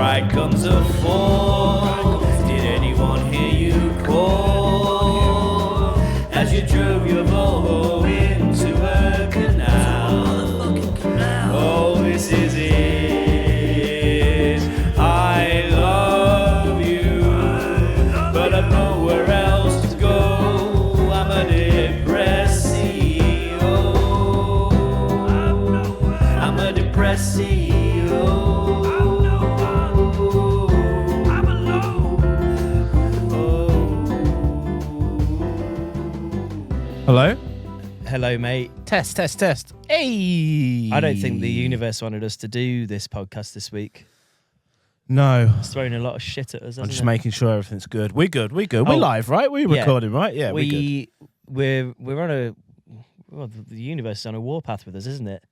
Pride comes a fall. Did anyone hear you call as you drove your Volvo into a canal? Oh, this is it. I love you, but I've nowhere else to go. I'm a depressio. I'm a depressio. Hello? Hello, mate. Test. Hey! I don't think the universe wanted us to do this podcast this week. No. It's throwing a lot of shit at us, I'm hasn't just it? making sure everything's good. We're good. We're Oh. live, right? We're Yeah. recording, right? Yeah, we're good. We're on a... Well, the universe is on a warpath with us, isn't it?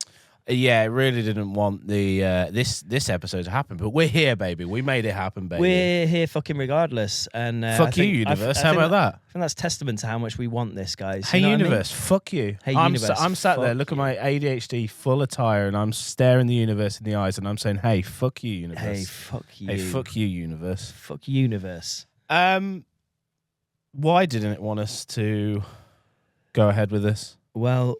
Yeah, it really didn't want the this episode to happen, but we're here, baby. We made it happen, baby. We're here fucking regardless. And Fuck you, universe. How about that? I think that's testament to how much we want this, guys. Hey, You know what I mean? universe, fuck you. Hey, I'm universe, I'm sat there, fuck look at you. my ADHD full attire, and I'm staring the universe in the eyes, and I'm saying, hey, fuck you, universe. Hey, fuck you. Hey, fuck you, universe. Fuck universe. Why didn't it want us to go ahead with this? Well,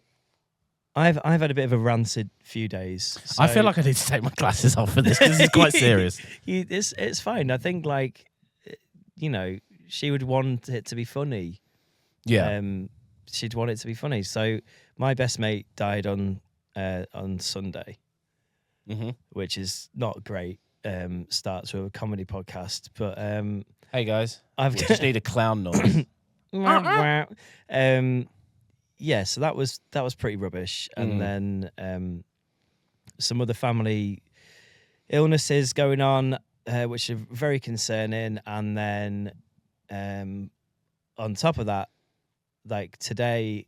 I've had a bit of a rancid few days. I so- feel like I need to take my glasses off for this because it's quite serious. It's fine. I think, like, you know, she would want it to be funny. Yeah. She'd want it to be funny. So my best mate died on Sunday, Mm-hmm. which is not great. Starts with a comedy podcast, but Hey guys, I've we just need a clown noise. yeah. So that was pretty rubbish, and then some other family illnesses going on, which are very concerning, and then on top of that, like today,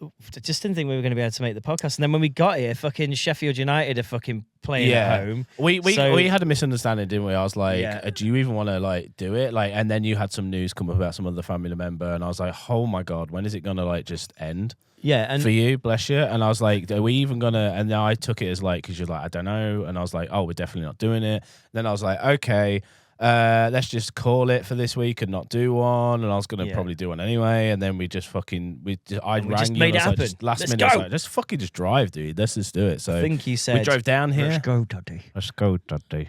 I just didn't think we were going to be able to make the podcast. And then when we got here, fucking Sheffield United are fucking playing at home. We So- had a misunderstanding, didn't we? I was like, Yeah. do you even want to like do it? Like, and then you had some news come up about some other family member, and I was like, oh my god, when is it gonna like just end Yeah, and for you? Bless you. And I was like, are we even gonna? And then I took it as like, because you're like, I don't know, and I was like, oh, we're definitely not doing it. Then I was like, okay. Let's just call it for this week and not do one. And I was gonna probably do one anyway. And then we just fucking I we rang just you. made and I it was like, happen. just last Let's minute, I was go. like, let's fucking just drive, dude. Let's just do it. So I think you said we drove down here. Let's go, Daddy. Let's go, Daddy.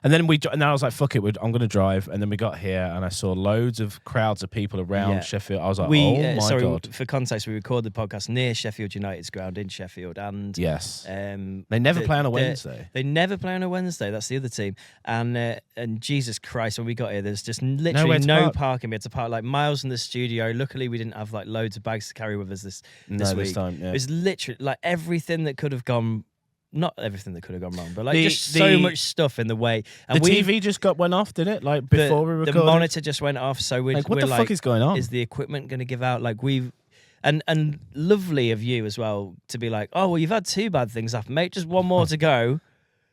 And then I was like, fuck it, I'm going to drive. And then we got here and I saw loads of crowds of people around Yeah. Sheffield. I was like, We oh my God. for context, we record the podcast near Sheffield United's ground in Sheffield, and Yes. they They never play on a Wednesday. They never play on a Wednesday. That's the other team. And Jesus Christ, when we got here, there's just literally Nowhere to no park. parking. We had to park like miles from the studio. Luckily, we didn't have like loads of bags to carry with us this week. Time, yeah. It was literally like everything that could have gone. Not everything that could have gone wrong, but like The- just so the- much stuff in the way. The And TV just went off, didn't it? Like before we the recorded? monitor just went off. So we're Like, what we're the like, fuck is going on? Is the equipment going to give out? Like and lovely of you as well to be like, oh well, you've had two bad things happen, mate. Just one more to go.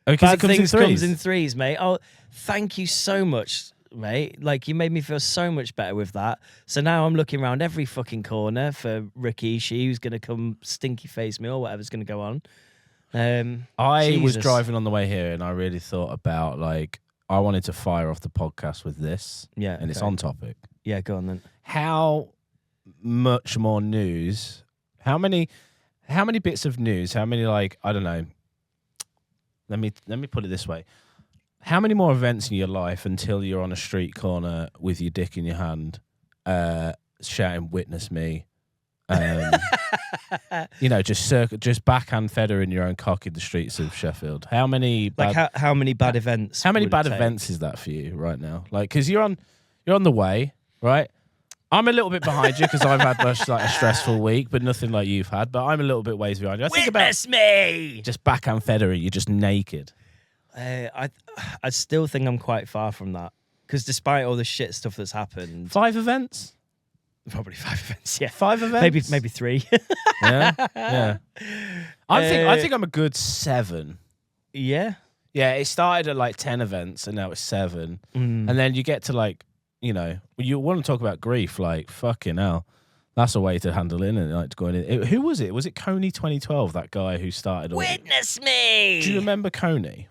Oh, 'cause Bad it comes in things threes. comes in threes, mate. Oh, thank you so much, mate. Like you made me feel so much better with that. So now I'm looking around every fucking corner for Ricky Ishii, who's going to come stinky face me or whatever's going to go on. I was Jesus. driving on the way here and I really thought about like, I wanted to fire off the podcast with this. Yeah, And it's okay. on topic. Yeah, go on then. How much more news? How many bits of news? How many like I don't know. Let me put it this way. How many more events in your life until you're on a street corner with your dick in your hand, shouting "Witness me"? You know, just backhand feder in your own cock in the streets of Sheffield. How many bad, How many bad events? how many would it bad take? events is that for you right now? Like, because you're on the way, right? I'm a little bit behind you because I've had like a stressful week, but nothing like you've had. But I'm a little bit ways behind you. I think about Witness me. just backhand federing, you're just naked. I still think I'm quite far from that because despite all the shit stuff that's happened, 5 events? probably 5 events. Yeah, 5 events? maybe 3. Yeah. I think I'm a good 7. Yeah. Yeah, it started at like 10 events and now it's 7. Mm. And then you get to like, you know, you want to talk about grief, like fucking hell. That's a way to handle it, and like going in. Who was it? Was it Coney 2012? That guy who started all. Witness me. Do you remember Coney?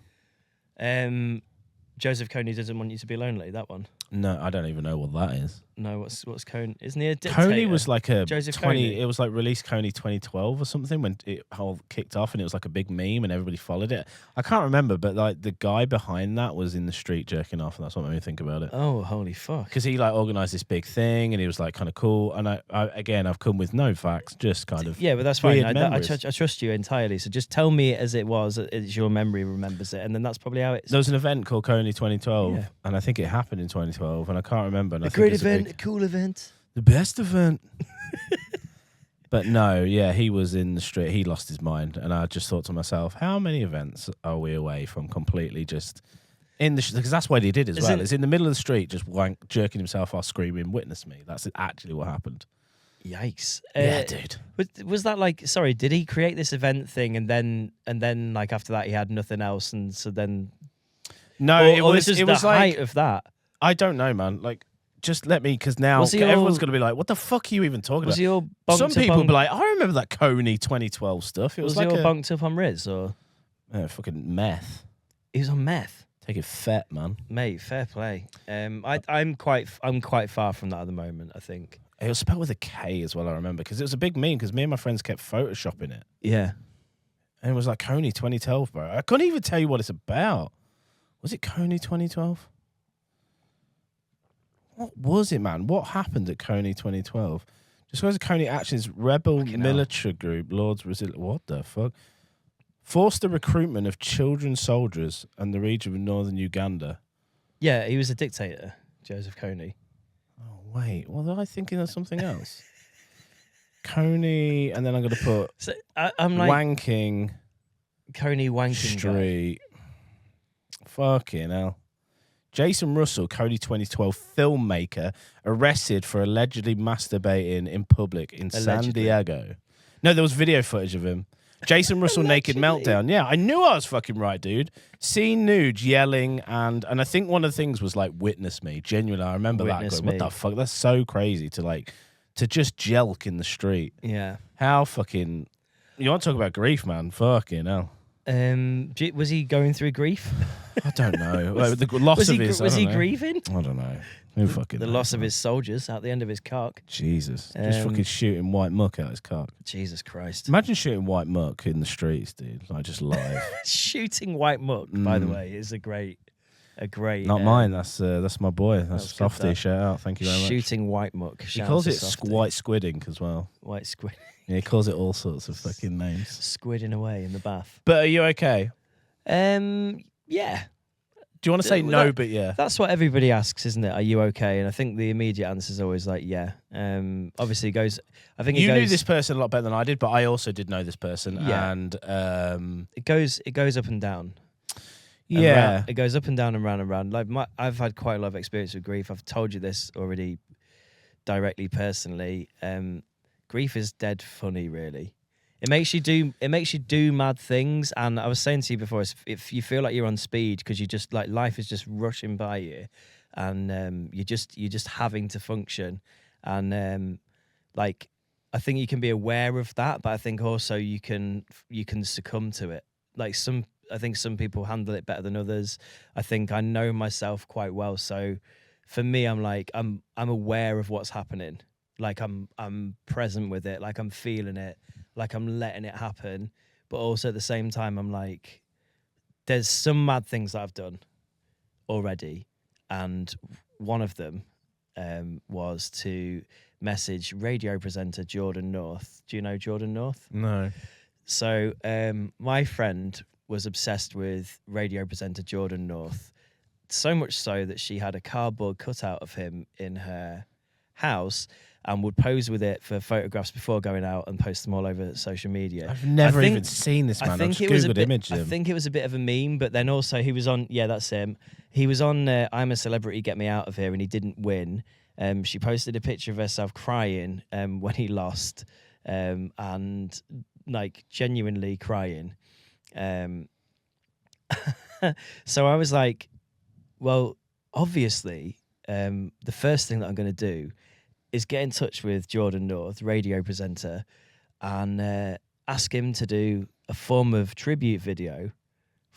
Joseph Kony doesn't want you to be lonely. That one. No, I don't even know what that is. No, what's Kony? Isn't he a dictator? Kony was like a Joseph 20. Kony? It was like release Kony 2012 or something when it all kicked off, and it was like a big meme, and everybody followed it. I can't remember, but like the guy behind that was in the street jerking off, and that's what made me think about it. Oh, holy fuck! Because he like organized this big thing, and he was like kind of cool. And I've come with no facts, just kind of Yeah, but that's fine. weird I memories. trust you entirely. So just tell me it as it was, as your memory remembers it, and then that's probably how it's. There was an event called Kony 2012, Yeah. and I think it happened in 2012, and I can't remember. And I A think great it's event, a cool event. the best event. But no, yeah, he was in the street. He lost his mind, and I just thought to myself, how many events are we away from completely just in the? Because that's what he did as well. It's in the middle of the street, just jerking himself off, screaming, "Witness me!" That's actually what happened. Yikes! Yeah, dude. Was that like? Sorry, did he create this event thing, and then like after that he had nothing else, and so then? No, Or it this was the like height of that. I don't know, man. Like, just let me, because now Was he everyone's all- going to be like, "What the fuck are you even talking Was about?" he all bunked Some up people on, will be like, "I remember that Kony 2012 stuff." It was, was like he all a bunked up on Riz or fucking meth. he was on meth? Take it fat, man. Mate, fair play. I'm quite far from that at the moment. I think. It was spelled with a K as well, I remember, because it was a big meme, because me and my friends kept photoshopping it. Yeah. And it was like Kony 2012, bro. I couldn't even tell you what it's about. Was it Kony 2012? What was it, man? What happened at Kony 2012? Disclosure Kony Actions Rebel Fucking hell. Military Group, Lords Resil. What the fuck? Forced the recruitment of children soldiers and the region of northern Uganda. Yeah, he was a dictator, Joseph Kony. Oh, wait. Was I thinking of something else? Kony, and then I'm going to put So I'm like wanking Kony wanking guy. street. Fucking hell. Jason Russell, Kony 2012 filmmaker, arrested for allegedly masturbating in public in San Allegedly. Diego. No, there was video footage of him. Jason Russell naked Allegedly. meltdown. Yeah, I knew I was fucking right, dude. Seen nude, yelling, and I think one of the things was like, "Witness me." Genuinely, I remember Witness that. Going, me. what the fuck? That's so crazy to just jelk in the street. Yeah. How fucking... You want to talk about grief, man? Fucking hell. Was he going through grief? I don't know. Like, the loss of his... Was I he don't know. grieving? I don't know. Who fucking The knows, loss of man? his soldiers at the end of his cock. Jesus. Just Um, fucking shooting white muck out his cock. Jesus Christ. Imagine shooting white muck in the streets, dude. Like, just live. Shooting white muck, by the Mm. way, is a great. Not mine. That's my boy. That's That's good, Softy. that. Shout out. Thank you very much. Shooting white muck. He Shout calls out it to Softy. white squidding as well. White squid. Yeah, he calls it all sorts of fucking names. Squidding away in the bath. But are you okay? Yeah. Do you want to say Well, no, that- but yeah? That's what everybody asks, isn't it? Are you okay? And I think the immediate answer is always like, yeah. Obviously, it goes. I think You it goes. knew this person a lot better than I did, but I also did know this person. Yeah. And It goes up and down. And yeah. round- it goes up and down and round and round. Like I've had quite a lot of experience with grief. I've told you this already, directly, personally. Grief is dead funny, really. It makes you do mad things. And I was saying to you before, if you feel like you're on speed because you just like life is just rushing by you, and you're just having to function, and like I think you can be aware of that, but I think also you can succumb to it. Like I think some people handle it better than others. I think I know myself quite well, so for me, I'm aware of what's happening. Like I'm present with it. Like I'm feeling it. Like I'm letting it happen. But also at the same time, I'm like, there's some mad things that I've done already, and one of them was to message radio presenter Jordan North. Do you know Jordan North? No. So my friend was obsessed with radio presenter Jordan North, so much so that she had a cardboard cutout of him in her house and would pose with it for photographs before going out and post them all over social media. I've never I think- even seen this man. I I think just it was a Googled bit. image of I him. think it was a bit of a meme, but then also he was on. Yeah, that's him. He was on "I'm a Celebrity, Get Me Out of Here," and he didn't win. She posted a picture of herself crying when he lost, and like genuinely crying. So I was like, well, obviously, the first thing that I'm going to do is get in touch with Jordan North, radio presenter, and ask him to do a form of tribute video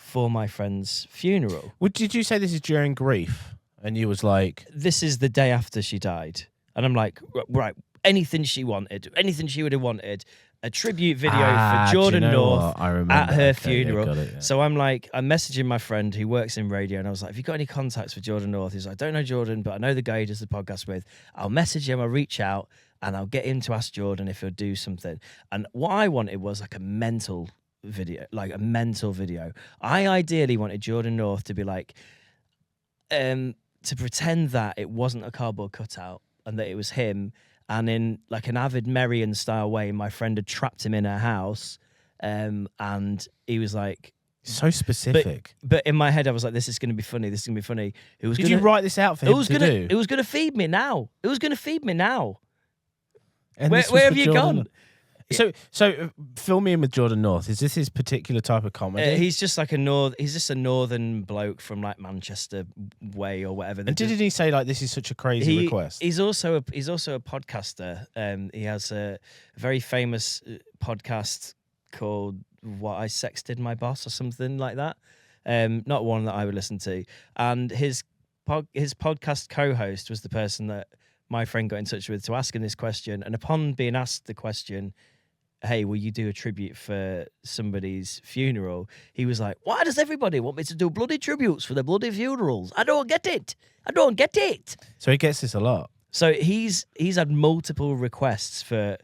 for my friend's funeral. Did you say this is during grief? And you was like, This is the day after she died. And I'm like, right, anything she wanted, anything she would have wanted, a tribute video for Jordan do you know North what? I remember. at her Okay, funeral. got it, yeah. So I'm messaging my friend who works in radio, and I was like, have you got any contacts for Jordan North? He's like, I don't know Jordan, but I know the guy he does the podcast with. I'll message him, I'll reach out, and I'll get him to ask Jordan if he'll do something. And what I wanted was like a mental video. I ideally wanted Jordan North to be like, to pretend that it wasn't a cardboard cutout and that it was him. And in like an avid Marion style way, my friend had trapped him in her house. And he was like, so specific. But in my head, I was like, this is going to be funny. This is going to be funny. Did you write this out for him to do? It was going to feed me now. It was going to feed me now. And Where have you Jordan... gone? So fill me in with Jordan North. Is this his particular type of comedy? He's just like he's just a northern bloke from like Manchester way or whatever. And didn't he say like this is such a crazy request? He's also a podcaster. He has a very famous podcast called "What I Sexted My Boss" or something like that. Not one that I would listen to. And his podcast co-host was the person that my friend got in touch with to ask him this question. And upon being asked the question, hey, will you do a tribute for somebody's funeral? He was like, why does everybody want me to do bloody tributes for their bloody funerals? I don't get it. So he gets this a lot. So he's had multiple requests for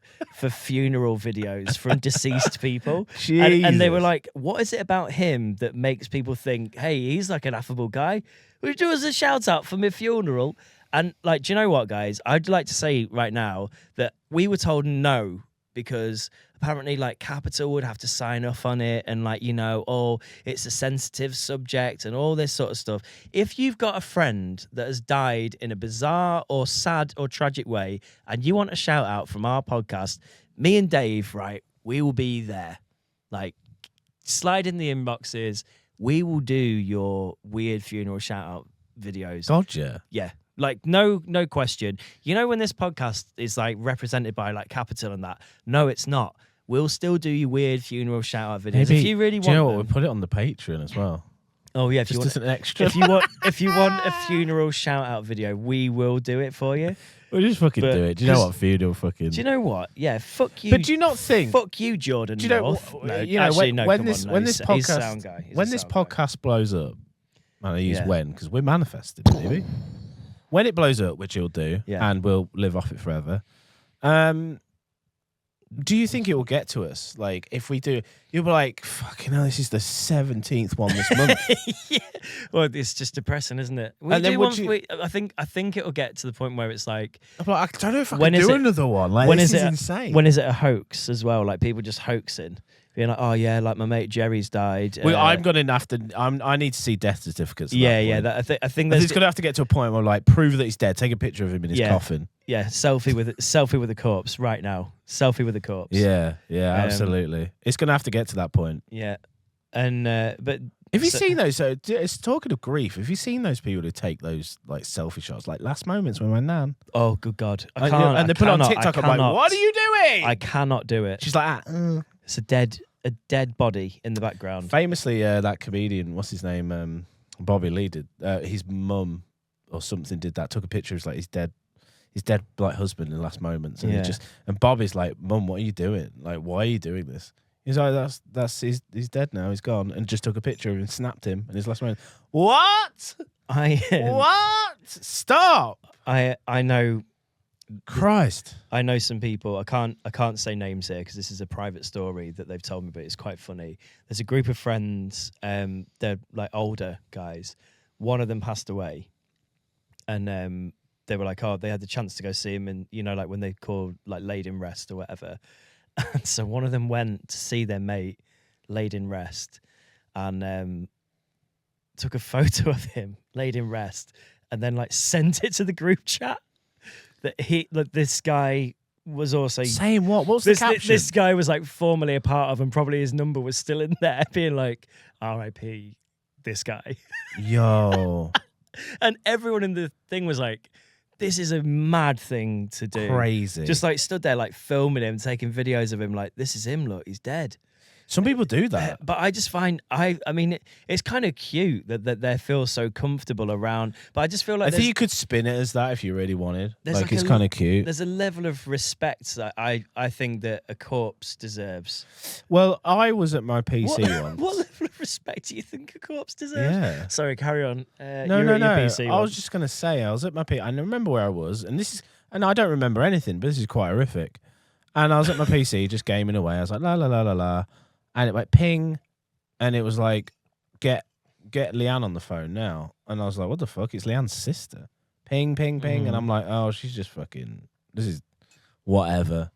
funeral videos from deceased people. And they were like, what is it about him that makes people think, hey, he's like an affable guy? Will you do us a shout out for my funeral? And like, do you know what, guys? I'd like to say right now that we were told no, because apparently like Capital would have to sign off on it, and like, you know, it's a sensitive subject and all this sort of stuff. If you've got a friend that has died in a bizarre or sad or tragic way and you want a shout out from our podcast, me and Dave, right, we will be there. Like, slide in the inboxes. We will do your weird funeral shout out videos. Gotcha. Yeah. Like, no question. You know when this podcast is like represented by like Capital and that? No, it's not. We'll still do your weird funeral shout out videos. Maybe, if you really want do you know what? them. We'll put it on the Patreon as well. Oh yeah, Just as an extra. if you want a funeral shout out video, we will do it for you. We'll just fucking do it. Do you know what? Funeral fucking. Do you know what? Yeah, fuck you. But do you not think? Fuck you, Jordan. Do you know? North. No, you know actually, when no, this he's a sound guy. when this podcast blows up, and I use Yeah. when because we're manifesting, maybe. When it blows up, which it'll do, Yeah. and we'll live off it forever. Do you think it will get to us? Like, if we do, you'll be like, fucking hell, this is the 17th one this month. Yeah. Well, it's just depressing, isn't it? And then I think it'll get to the point where it's like, I'm like, I don't know if I When can is do it- another one. Like, when this is is it- insane. when is it a hoax as well? Like, people just hoaxing. Being like, oh yeah, like my mate Jerry's died. I'm going to have to, I need to see death certificates. At Yeah. that point. I think there's It's going to have to get to a point where, like, prove that he's dead. Take a picture of him in his Yeah. coffin. selfie with a corpse right now. Selfie with a corpse. Yeah, absolutely. It's going to have to get to that point. Yeah. And but Have you seen those? So it's talking of grief. Have you seen those people who take those like selfie shots, like last moments with my nan? Oh, good God! I Like, can't. and they put it on TikTok. I'm like, what are you doing? I cannot do it. She's like, It's a dead body in the background. Famously, that comedian, what's his name? Bobby Lee did. His mum or something did that. Took a picture of like his dead like husband in the last moments, and and Bobby's like, Mum, what are you doing? Like, why are you doing this? He's like, he's dead now. He's gone, and just took a picture of him and snapped him in his last moment. What? What? Stop! I know. Christ. I know some people. I can't say names here because this is a private story that they've told me, but it's quite funny. There's a group of friends. They're like older guys. One of them passed away, and they were like, oh, they had the chance to go see him, and you know, like when they called like laid in rest or whatever. And so one of them went to see their mate laid in rest, and took a photo of him laid in rest, and then like sent it to the group chat. That this guy was also saying what? What's the caption? This guy was like formerly a part of, and probably his number was still in there, being like, R.I.P. this guy. Yo. And everyone in the thing was like, this is a mad thing to do. Crazy. Just like stood there, like filming him, taking videos of him, like, this is him, look, he's dead. Some people do that. But I just find, I mean, it's kind of cute that they feel so comfortable around. But I just feel like I think you could spin it as that if you really wanted. There's Like it's kind of cute. There's a level of respect that I think that a corpse deserves. Well, I was at my PC once. What level of respect do you think a corpse deserves? Yeah. Sorry, carry on. No. Your PC I was just gonna say I was at my PC. I remember where I was, and I don't remember anything, but this is quite horrific. And I was at my PC just gaming away. I was like la la la la la, and it went ping, and it was like get Rhianne on the phone now, and I was like, what the fuck? It's Leanne's sister. Ping ping ping, and I'm like, oh, she's just fucking. This is whatever.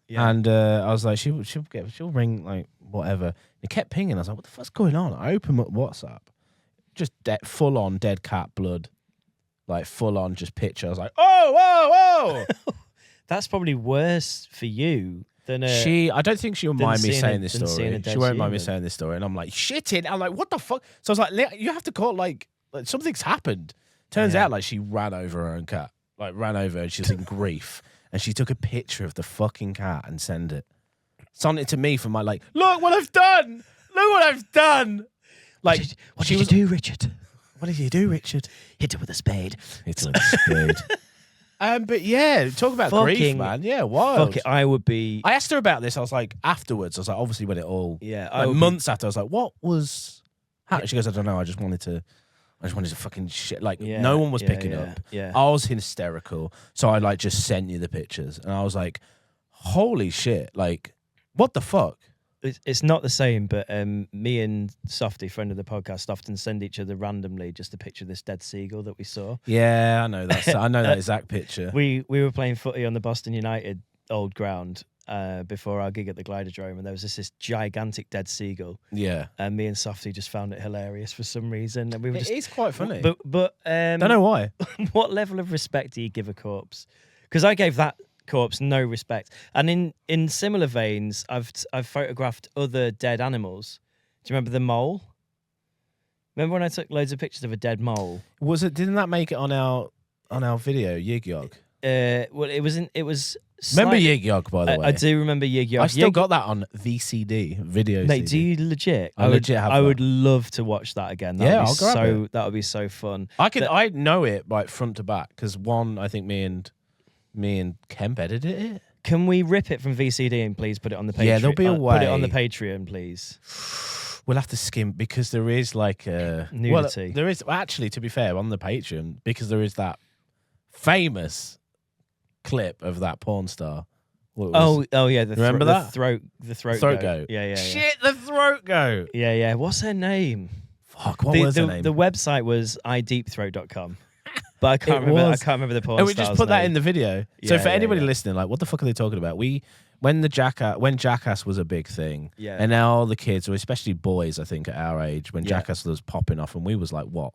Yeah. And I was like, she'll ring like whatever. It kept pinging. I was like, what the fuck's going on? I open up WhatsApp, just full on dead cat blood, like full on just picture. I was like, oh. That's probably worse for you than I don't think she'll mind me saying this than seeing story. a dead She won't mind me human. saying this story. And I'm like, shitting. I'm like, what the fuck? So I was like, you have to call like something's happened. Turns Yeah. out like she ran over her own cat. Like ran over and she was in grief. And she took a picture of the fucking cat and sent it. Sent it to me for my like, look what I've done. Look what I've done. Like, what did you do, Richard? What did you do, Richard? Hit her with a spade. Hit her with a spade. But yeah, talk about grief, Fucking- man. Yeah, wild. Fuck it, I would be. I asked her about this. I was like, afterwards, I was like, obviously when it all, Yeah, I like would be- months after, I was like, what was? How? She goes, I don't know. I just wanted to fucking shit. Like Yeah, no one was yeah, picking yeah, up. yeah. I was hysterical, so I like just sent you the pictures, and I was like, holy shit! Like, what the fuck? It's not the same, but me and Softy, friend of the podcast, often send each other randomly just a picture of this dead seagull that we saw. Yeah, I know that. I know that exact picture. We were playing footy on the Boston United old ground before our gig at the Glidodrome, and there was this gigantic dead seagull. Yeah, And me and Softy just found it hilarious for some reason, and we were it just. is quite funny. But don't know why. what level of respect do you give a corpse? Because I gave that corpse no respect. And in similar veins, I've photographed other dead animals. Do you remember the mole? Remember when I took loads of pictures of a dead mole? Was it? Didn't that make it on our video? Yig Yog. Well, it was. Remember slightly- Yig Yog, by the way. I do remember Yig Yog. I still Yig- got that on VCD video. Mate, do CD. you legit? I legit have I that. would love to watch that again. Yeah, I'll grab it. That would be so fun. I know it like front to back because one, I think me and Kemp edited it. Can we rip it from VCD and please put it on the Patreon? Yeah, there'll be a Put it on the way. Patreon, please. We'll have to skim because there is like a Nudity. Well, there is actually, to be fair, on the Patreon because there is that famous clip of that porn star. What was- Oh yeah, Remember the that? throat throat goat. goat. Yeah. Shit, the throat goat. Yeah. What's her name? Fuck, what was her name? The website was ideepthroat.com. But I can't It remember. was. I can't remember the porn And we just star's put that name. in the video. So Yeah, for yeah, anybody yeah. listening, like, what the fuck are they talking about? When Jackass was a big thing, Yeah. and now all the kids, or especially boys, I think at our age, when Yeah. Jackass was popping off, and we was like, what,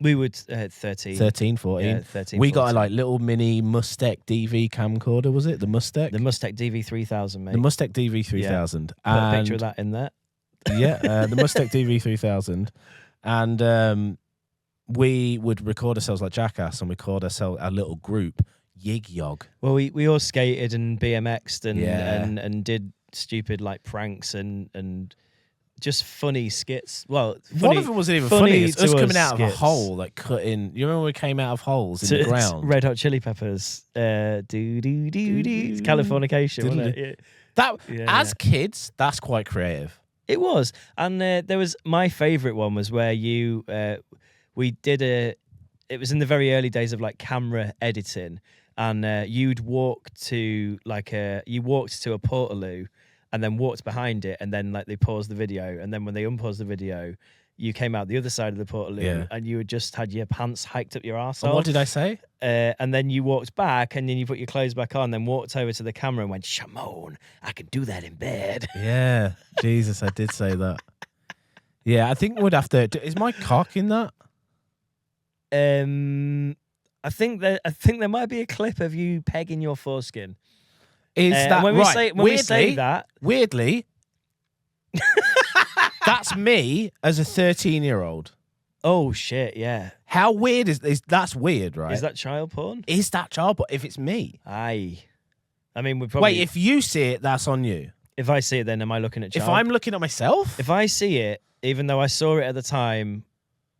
We would 13. 13, 14? Yeah, 13. We got a 14. like little mini Mustec DV camcorder, was it? The Mustec? The Mustang DV3000, mate. The Mustec DV3000. Put a picture of that in there. Yeah, the Mustec DV3000. And we would record ourselves like Jackass and record ourselves, our little group, Yig Yog. Well, we all skated and BMX'd and Yeah. and did stupid like pranks and just funny skits. Well, One funny, of them wasn't even funny. It's to us coming out of a skits. hole, like cutting. You remember we came out of holes in the To ground? Red Hot Chili Peppers. Do do do do. It's Californication, wasn't it? That Yeah, as kids, that's quite creative. It was, and there was my favourite one was where you we did it was in the very early days of like camera editing, and you'd walk to you walked to a portaloo, and then walked behind it, and then like they paused the video, and then when they unpaused the video, you came out the other side of the portaloo, Yeah. and you had just had your pants hiked up your arsehole. And what did I say? And then you walked back, and then you put your clothes back on, then walked over to the camera and went, Shimon, I can do that in bed. Yeah, Jesus, I did say that. Yeah, I think we'd have to. Is my cock in that? I think there might be a clip of you pegging your foreskin. Is that when right? we say that, Weirdly, that's me as a 13-year-old. Oh shit, yeah. How weird is that's weird, right? Is that child porn? Is that child porn? If it's me. Aye. I mean, we probably. Wait, if you see it, that's on you. If I see it, then am I looking at child? If I'm looking at myself, If I see it, even though I saw it at the time,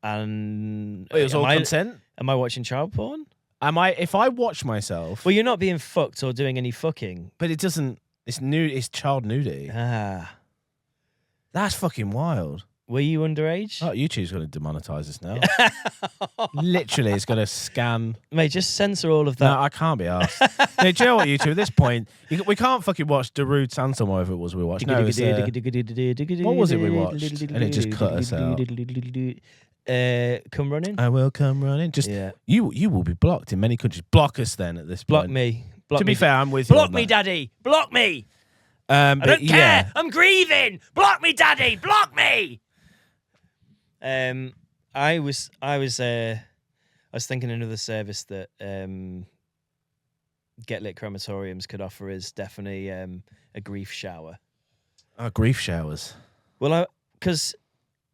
and it was all consent. Am I watching child porn? If I watch myself, Well, you're not being fucked or doing any fucking. but it doesn't. It's nude. It's child nudity. Ah. That's fucking wild. Were you underage? Oh, YouTube's going to demonetize us now. Literally, it's going to scan. Mate, just censor all of that. No, I can't be asked. Do you know what, YouTube? At this point, we can't fucking watch Darude Sandstorm, whatever it was we watched. No, it's, what was it we watched? And it just cut us out. Come running. I will come running. Just Yeah. you will be blocked in many countries. Block us then at this Block point. me. Block To be me. fair, I'm with you. Block on me, that. daddy. Block me. I I don't care. I'm grieving. Block me, daddy. Block me. I was thinking another service that Get Lit crematoriums could offer is definitely a grief shower. Oh, grief showers. Well, because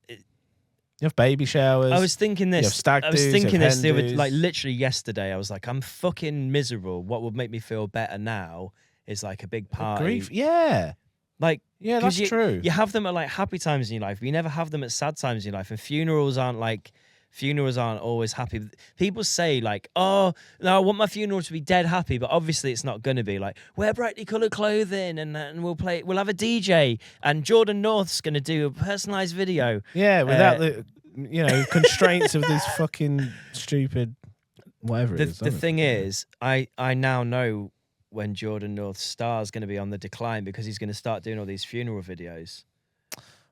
You have baby showers. I was thinking You have this. stag I was do's, thinking you have this the hen other, do's. like literally yesterday. I was like, I'm fucking miserable. What would make me feel better now is like a big party. grief. Yeah. Like, Yeah, 'cause that's true. You have them at like happy times in your life, but you never have them at sad times in your life. And funerals aren't always happy. People say like, oh, no, I want my funeral to be dead happy, but obviously it's not going to be. Like, wear brightly coloured clothing and we'll have a DJ and Jordan North's going to do a personalised video. Yeah, without the constraints of this fucking stupid whatever it is. The thing is, I now know when Jordan North's star is going to be on the decline because he's going to start doing all these funeral videos.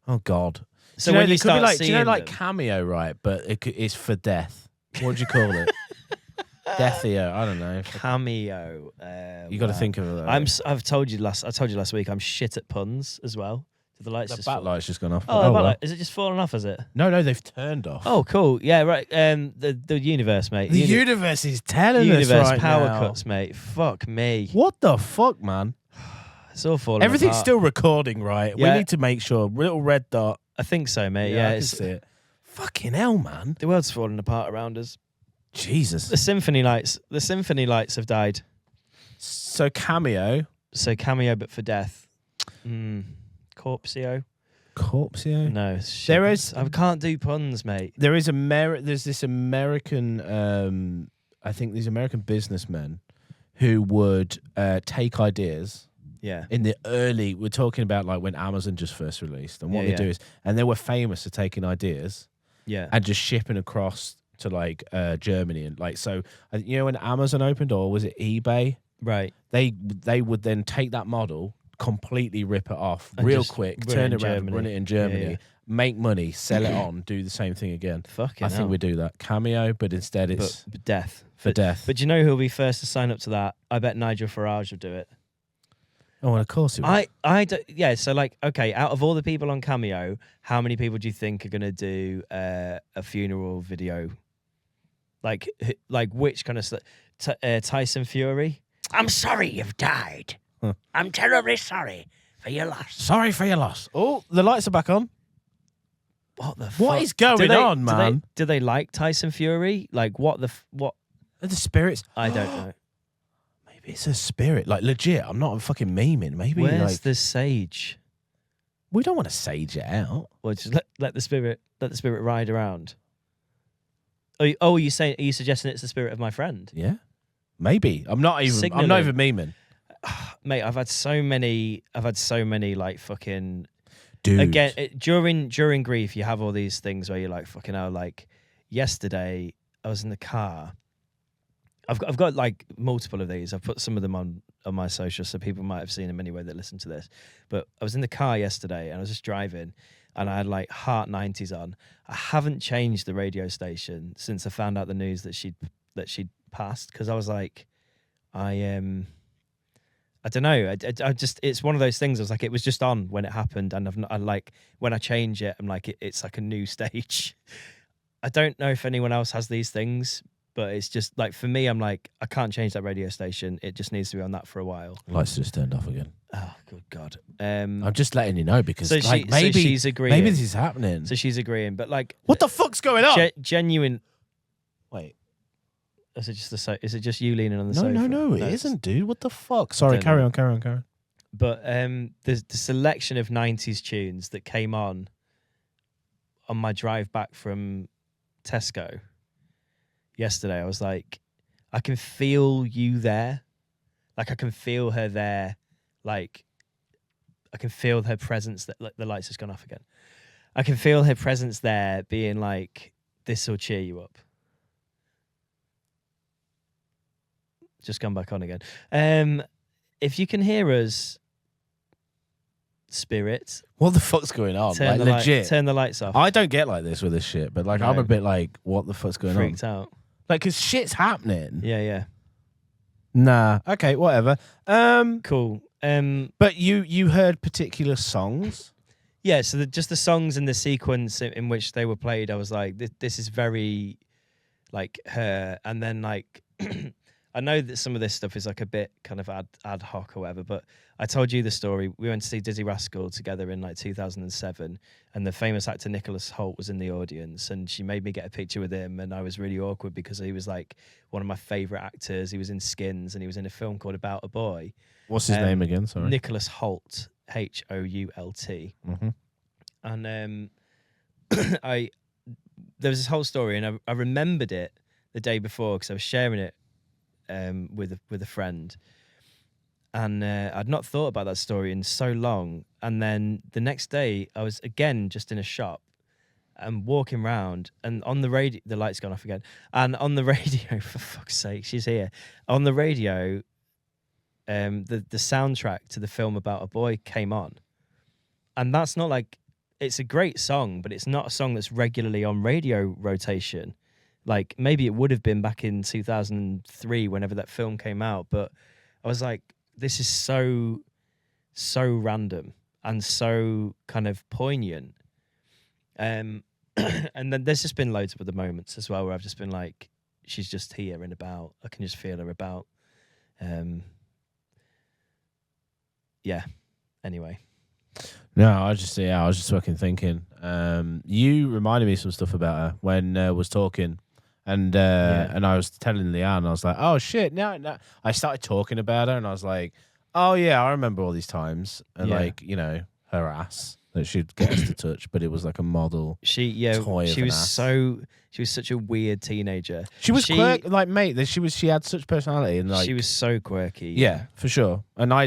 Oh God. So Do you know, when you it could be start like, seeing do you know, like them- Cameo, right? But it's for death. What do you call it? Deathio. I don't know. Cameo. You got to think of it. I told you last week. I'm shit at puns as well. Did the lights The just fall? backlight's just gone off. Oh, the well. backlight. Is it just fallen off? Is it? No, they've turned off. Oh, cool. Yeah, right. The universe, mate. The universe is telling universe us right power now. cuts, mate. Fuck me. What the fuck, man? It's all falling. Everything's apart. still recording, right? Yeah. We need to make sure. Little red dot. I think so, mate. Yeah, I can see it. Fucking hell, man. the world's falling apart around us. Jesus. The symphony lights have died. So Cameo. So Cameo, but for death. Corpseo. Corpseo? No, shit. There is- I can't do puns, mate. There's this American, I think these American businessmen who would take ideas Yeah. in the early, we're talking about like when Amazon just first released, and what Yeah, they do is, and they were famous for taking ideas Yeah. and just shipping across to like Germany, and like, so when Amazon opened, or was it eBay, Right. they would then take that model, completely rip it off And real just quick, run turn it it in around, Germany. run it in Germany, Yeah. make money, sell it on, do the same thing again. Fucking I hell. think we do that. Cameo, but instead it's But death. for death. But do you know who'll be first to sign up to that? I bet Nigel Farage will do it. Oh, and of course it was. I don't, yeah. So like, okay, out of all the people on Cameo, how many people do you think are gonna do a funeral video? Like which kind of Tyson Fury? I'm sorry you've died. Huh. I'm terribly sorry for your loss. Sorry for your loss. Oh, the lights are back on. What the? What fuck? is going on, man? Do they like Tyson Fury? Like what what? Are the spirits? I don't know. Maybe it's a spirit. Like legit. I'm not fucking memeing. Maybe Where's like the sage? we don't want to sage it out. Well, just let the spirit ride around. Are you suggesting it's the spirit of my friend? Yeah. Maybe. I'm not even Signalling. memeing. Mate, I've had so many like fucking Dude. again during grief. You have all these things where you're like fucking hell. Like yesterday, I was in the car. I've got like multiple of these. I've put some of them on my social, so people might have seen them anyway that listen to this. But I was in the car yesterday and I was just driving, and I had like Heart 90s on. I haven't changed the radio station since I found out the news that she'd passed, because I was like, I don't know. I just, it's one of those things. I was like, it was just on when it happened, and I like when I change it, I'm like, it's like a new stage. I don't know if anyone else has these things, But it's just like, for me, I'm like, I can't change that radio station. It just needs to be on that for a while. Lights just turned off again. Oh, good God. I'm just letting you know because So like maybe she's agreeing. maybe this is happening. So she's agreeing, but like, What the fuck's going on? Genuine. Wait. Is it just you leaning on the No, sofa? no, it isn't, dude. What the fuck? Sorry, don't carry know. on. But the selection of 90s tunes that came on my drive back from Tesco yesterday, I was like, I can feel you there. Like, I can feel her there. Like, I can feel her presence. That like, the lights has gone off again. I can feel her presence there being like, this will cheer you up. Just gone back on again. If you can hear us, spirit, What the fuck's going on? turn Like legit. turn the lights off. I don't get like this with this shit, but like I'm No. a bit like, what the fuck's going Freaked out. on? Like, cause shit's happening. Yeah. Nah. Okay. Whatever. Cool. But you heard particular songs. Yeah, so just the songs and the sequence in which they were played, I was like, this is very, like, her. And then, like, I know that some of this stuff is, like, a bit kind of ad hoc or whatever, but I told you the story. We went to see Dizzy Rascal together in, like, 2007, and the famous actor Nicholas Hoult was in the audience, and she made me get a picture with him, and I was really awkward because he was, like, one of my favourite actors. He was in Skins, and he was in a film called About a Boy. What's his name again? Sorry. Nicholas Hoult. Hoult. Mm-hmm. And there was this whole story, and I remembered it the day before because I was sharing it with a friend, and I'd not thought about that story in so long. And then the next day, I was again just in a shop and walking around, and on the radio, the light's gone off again, and on the radio, for fuck's sake, she's here. On the radio, the soundtrack to the film About a Boy came on, and that's not like, it's a great song, but it's not a song that's regularly on radio rotation. Like, maybe it would have been back in 2003 whenever that film came out, but I was like, this is so random and so kind of poignant. And then there's just been loads of other moments as well where I've just been like, she's just here and about. I can just feel her about. Yeah. Anyway. No, I was just fucking thinking. You reminded me of some stuff about her when I was talking, and I was telling Leanne, I was like, oh shit, no. I started talking about her, and I was like, oh yeah, I remember all these times, and like, you know, her ass that she'd get us to touch, but it was like a model. She was such a weird teenager. She was quirky, like, mate. She had such personality, and like she was so quirky. Yeah, for sure. And I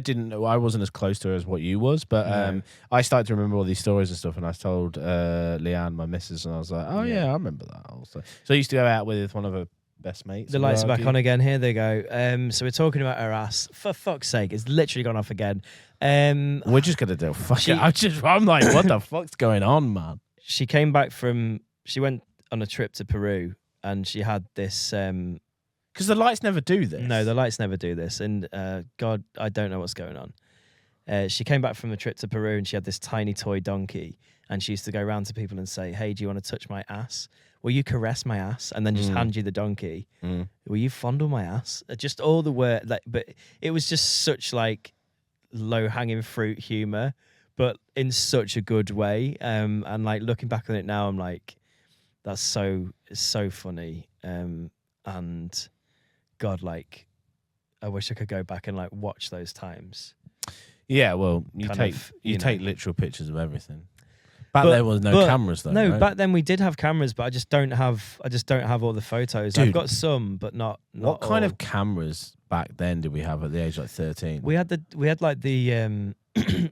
wasn't as close to her as what you was, but No. I started to remember all these stories and stuff, and I told Leanne, my missus, and I was like, oh yeah, I remember that also. So I used to go out with one of her best mates. The lights are back on again. Here they go. So we're talking about her ass. For fuck's sake, it's literally gone off again. We're just gonna do fuck it. I'm like, what the fuck's going on, man? She came back she went on a trip to Peru, and she had this. Because the lights never do this. No, the lights never do this, and God, I don't know what's going on. She came back from a trip to Peru, and she had this tiny toy donkey, and she used to go around to people and say, "Hey, do you want to touch my ass? Will you caress my ass?" And then just hand you the donkey. Will you fondle my ass? Just all the word, like, but it was just such like low hanging fruit humor, but in such a good way. And like looking back on it now, I'm like, it's so funny. And God, like, I wish I could go back and like watch those times. Yeah, well, you take literal pictures of everything. Back there was no cameras though. No, right? back then we did have cameras, but I just don't have all the photos. Dude, I've got some, but not what kind all. of cameras back then did we have at the age of like 13? We had like the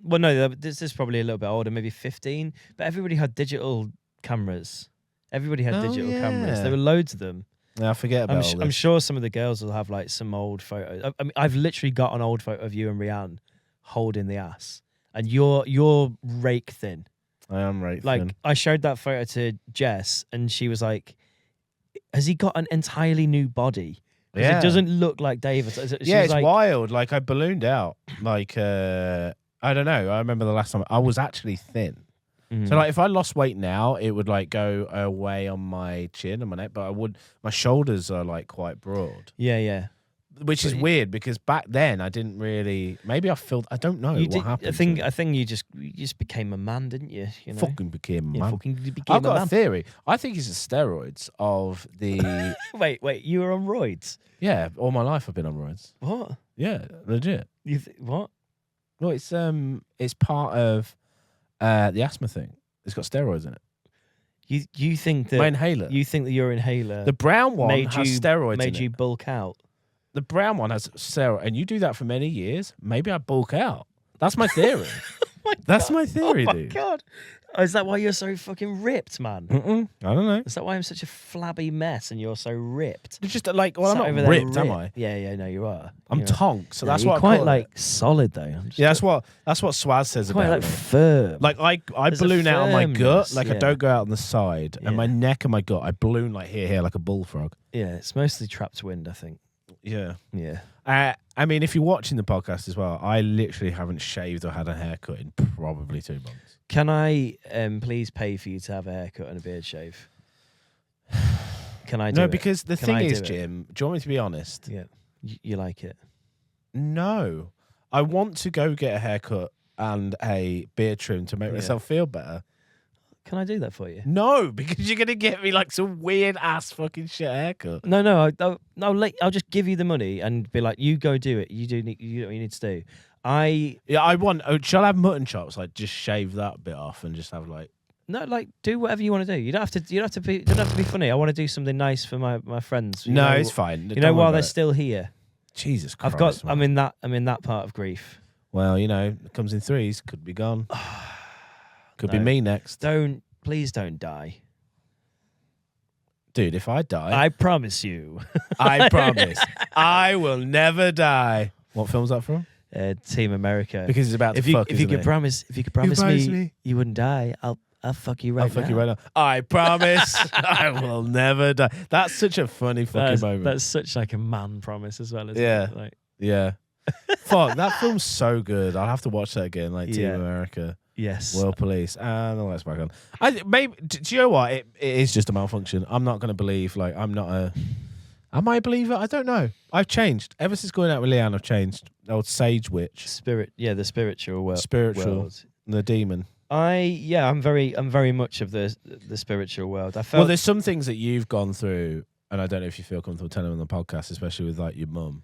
well, no, this is probably a little bit older, maybe 15. But everybody had digital cameras. Everybody had digital cameras. There were loads of them. Yeah, I forget about all this. I'm sure some of the girls will have like some old photos. I mean, I've literally got an old photo of you and Rhianne holding the ass, and you're rake thin. I am right. Like, thin. I showed that photo to Jess, and she was like, "Has he got an entirely new body? Yeah. It doesn't look like David." It's like, wild. Like, I ballooned out. Like, I don't know. I remember the last time I was actually thin. So like if I lost weight now, it would like go away on my chin and my neck, but my shoulders are like quite broad. Yeah. Which is weird because back then I didn't really. Maybe I don't know what happened. I think you just became a man, didn't you? You know? Fucking became a man. Fucking became I've got a theory. I think it's the steroids of the. Wait, you were on roids? Yeah, all my life I've been on roids. What? Yeah, legit. What? Well, it's part of the asthma thing. It's got steroids in it. You think that my inhaler? You think that your inhaler, the brown one, has steroids. Made in you it. bulk out. The brown one has steroids, and you do that for many years. Maybe I bulk out. That's my theory. That's my theory, dude. Oh my god! Oh, is that why you're so fucking ripped, man? I don't know. Is that why I'm such a flabby mess and you're so ripped? It's just like, well, I'm Sat not over there ripped, am I? Yeah, no, you are. I'm tonk, so that's you're what I quite call like it. solid though. Yeah, that's what Swaz says quite about like me. firm. Like I There's a balloon out on my gut, firmness, like I yeah. don't go out on the side, and my neck and my gut, I balloon like here, like a bullfrog. Yeah, it's mostly trapped wind, I think. Yeah. I mean, if you're watching the podcast as well, I literally haven't shaved or had a haircut in probably 2 months. Can I please pay for you to have a haircut and a beard shave? Can I do No, it? because the Can thing I is, do it? Jim, do you want me to be honest? Yeah. You like it? No. I want to go get a haircut and a beard trim to make myself feel better. Can I do that for you? No, because you're going to get me like some weird ass fucking shit haircut. No. I'll just give you the money and be like, you go do it. You do what you need to do. Shall I have mutton chops? Like just shave that bit off and just have like. No, like do whatever you want to do. You don't have to be funny. I want to do something nice for my friends. You know, it's fine. You know, while they're still here. Jesus Christ. I'm in that part of grief. Well, it comes in threes. Could be gone. Could be me next. Please don't die. Dude, if I die, I promise you. I promise, I will never die. What film's that from? Team America. Because it's about if you could promise me you wouldn't die, I'll fuck you right now. I'll fuck you right now. I promise I will never die. That's such a funny fucking moment. That's such like a man promise as well, isn't it? Like, yeah. Fuck, that film's so good. I'll have to watch that again. Like Team America. Yes. World Police. And the lights back on. Do you know what? It is just a malfunction. I'm not going to believe. Like, I'm not a. Am I a believer? I don't know. I've changed. Ever since going out with Rhianne, I've changed. Old Sage Witch. The spiritual world. World. The demon. I'm very much of the spiritual world. Well, there's some things that you've gone through, and I don't know if you feel comfortable telling them on the podcast, especially with like your mum.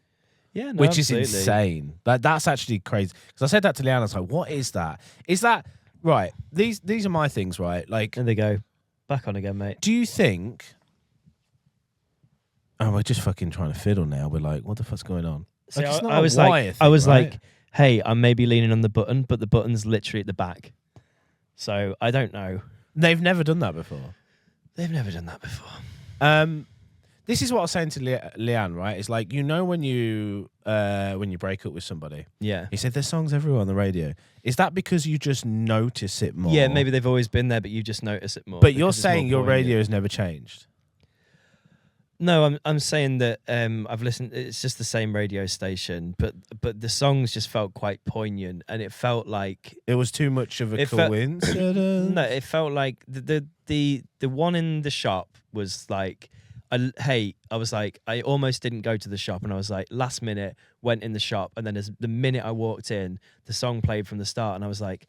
Yeah, no, which absolutely. is insane. That's actually crazy. Because I said that to Leanne. I was like, "What is that? Is that right? These are my things, right? Like, and they go back on again, mate. Do you think? Oh, we're just fucking trying to fiddle now. We're like, what the fuck's going on? See, Like, I was like, hey, I'm maybe leaning on the button, but the button's literally at the back. So I don't know. They've never done that before. They've never done that before. This is what I was saying to Leanne, right? It's like, when you break up with somebody. Yeah. He said, there's songs everywhere on the radio. Is that because you just notice it more? Yeah, maybe they've always been there, but you just notice it more. But you're saying your radio has never changed? No, I'm saying that I've listened. It's just the same radio station, but the songs just felt quite poignant, and it felt like it was too much of a coincidence. No, it felt like the one in the shop was like, I was like, I almost didn't go to the shop, and I was like, last minute went in the shop, and then as the minute I walked in, the song played from the start, and I was like,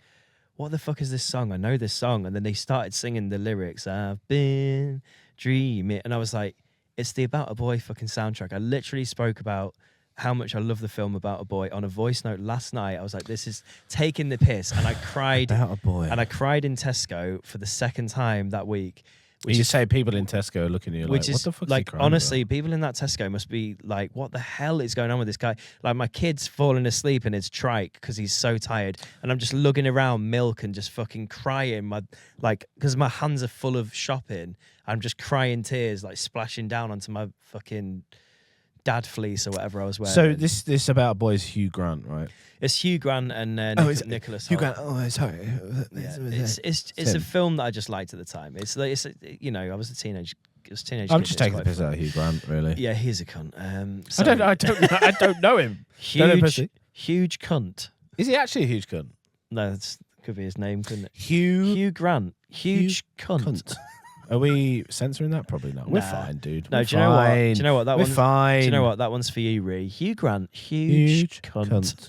what the fuck is this song? I know this song, and then they started singing the lyrics. I've been dreaming, and I was like, it's the About a Boy fucking soundtrack. I literally spoke about how much I love the film About a Boy on a voice note last night. I was like, this is taking the piss, and I cried. About a Boy. And I cried in Tesco for the second time that week. You say people in Tesco are looking at you like, what the fuck? Like, honestly, people in that Tesco must be like, what the hell is going on with this guy? Like, my kid's falling asleep in his trike because he's so tired, and I'm just lugging around milk and just fucking crying. Because my hands are full of shopping, I'm just crying tears, like splashing down onto my fucking dad fleece or whatever I was wearing. So this About Boys Hugh Grant, right? It's Hugh Grant and Nicholas Hugh Hoult. Grant. Oh, sorry. Yeah, it's a film that I just liked at the time. It's I was a teenage. It was a teenage. I'm kid, just taking the piss out of Hugh Grant, really. Yeah, he's a cunt. I don't know him. Huge cunt. Is he actually a huge cunt? No, Could be his name, couldn't it? Hugh Hugh Grant. Huge cunt. Cunt. Are we censoring that? Probably not. We're Nah. fine, dude. No, We're do you know what? Do fine. you know what? That We're one's fine. Do you know what? That one's for you, Ree. Hugh Grant. Huge cunt.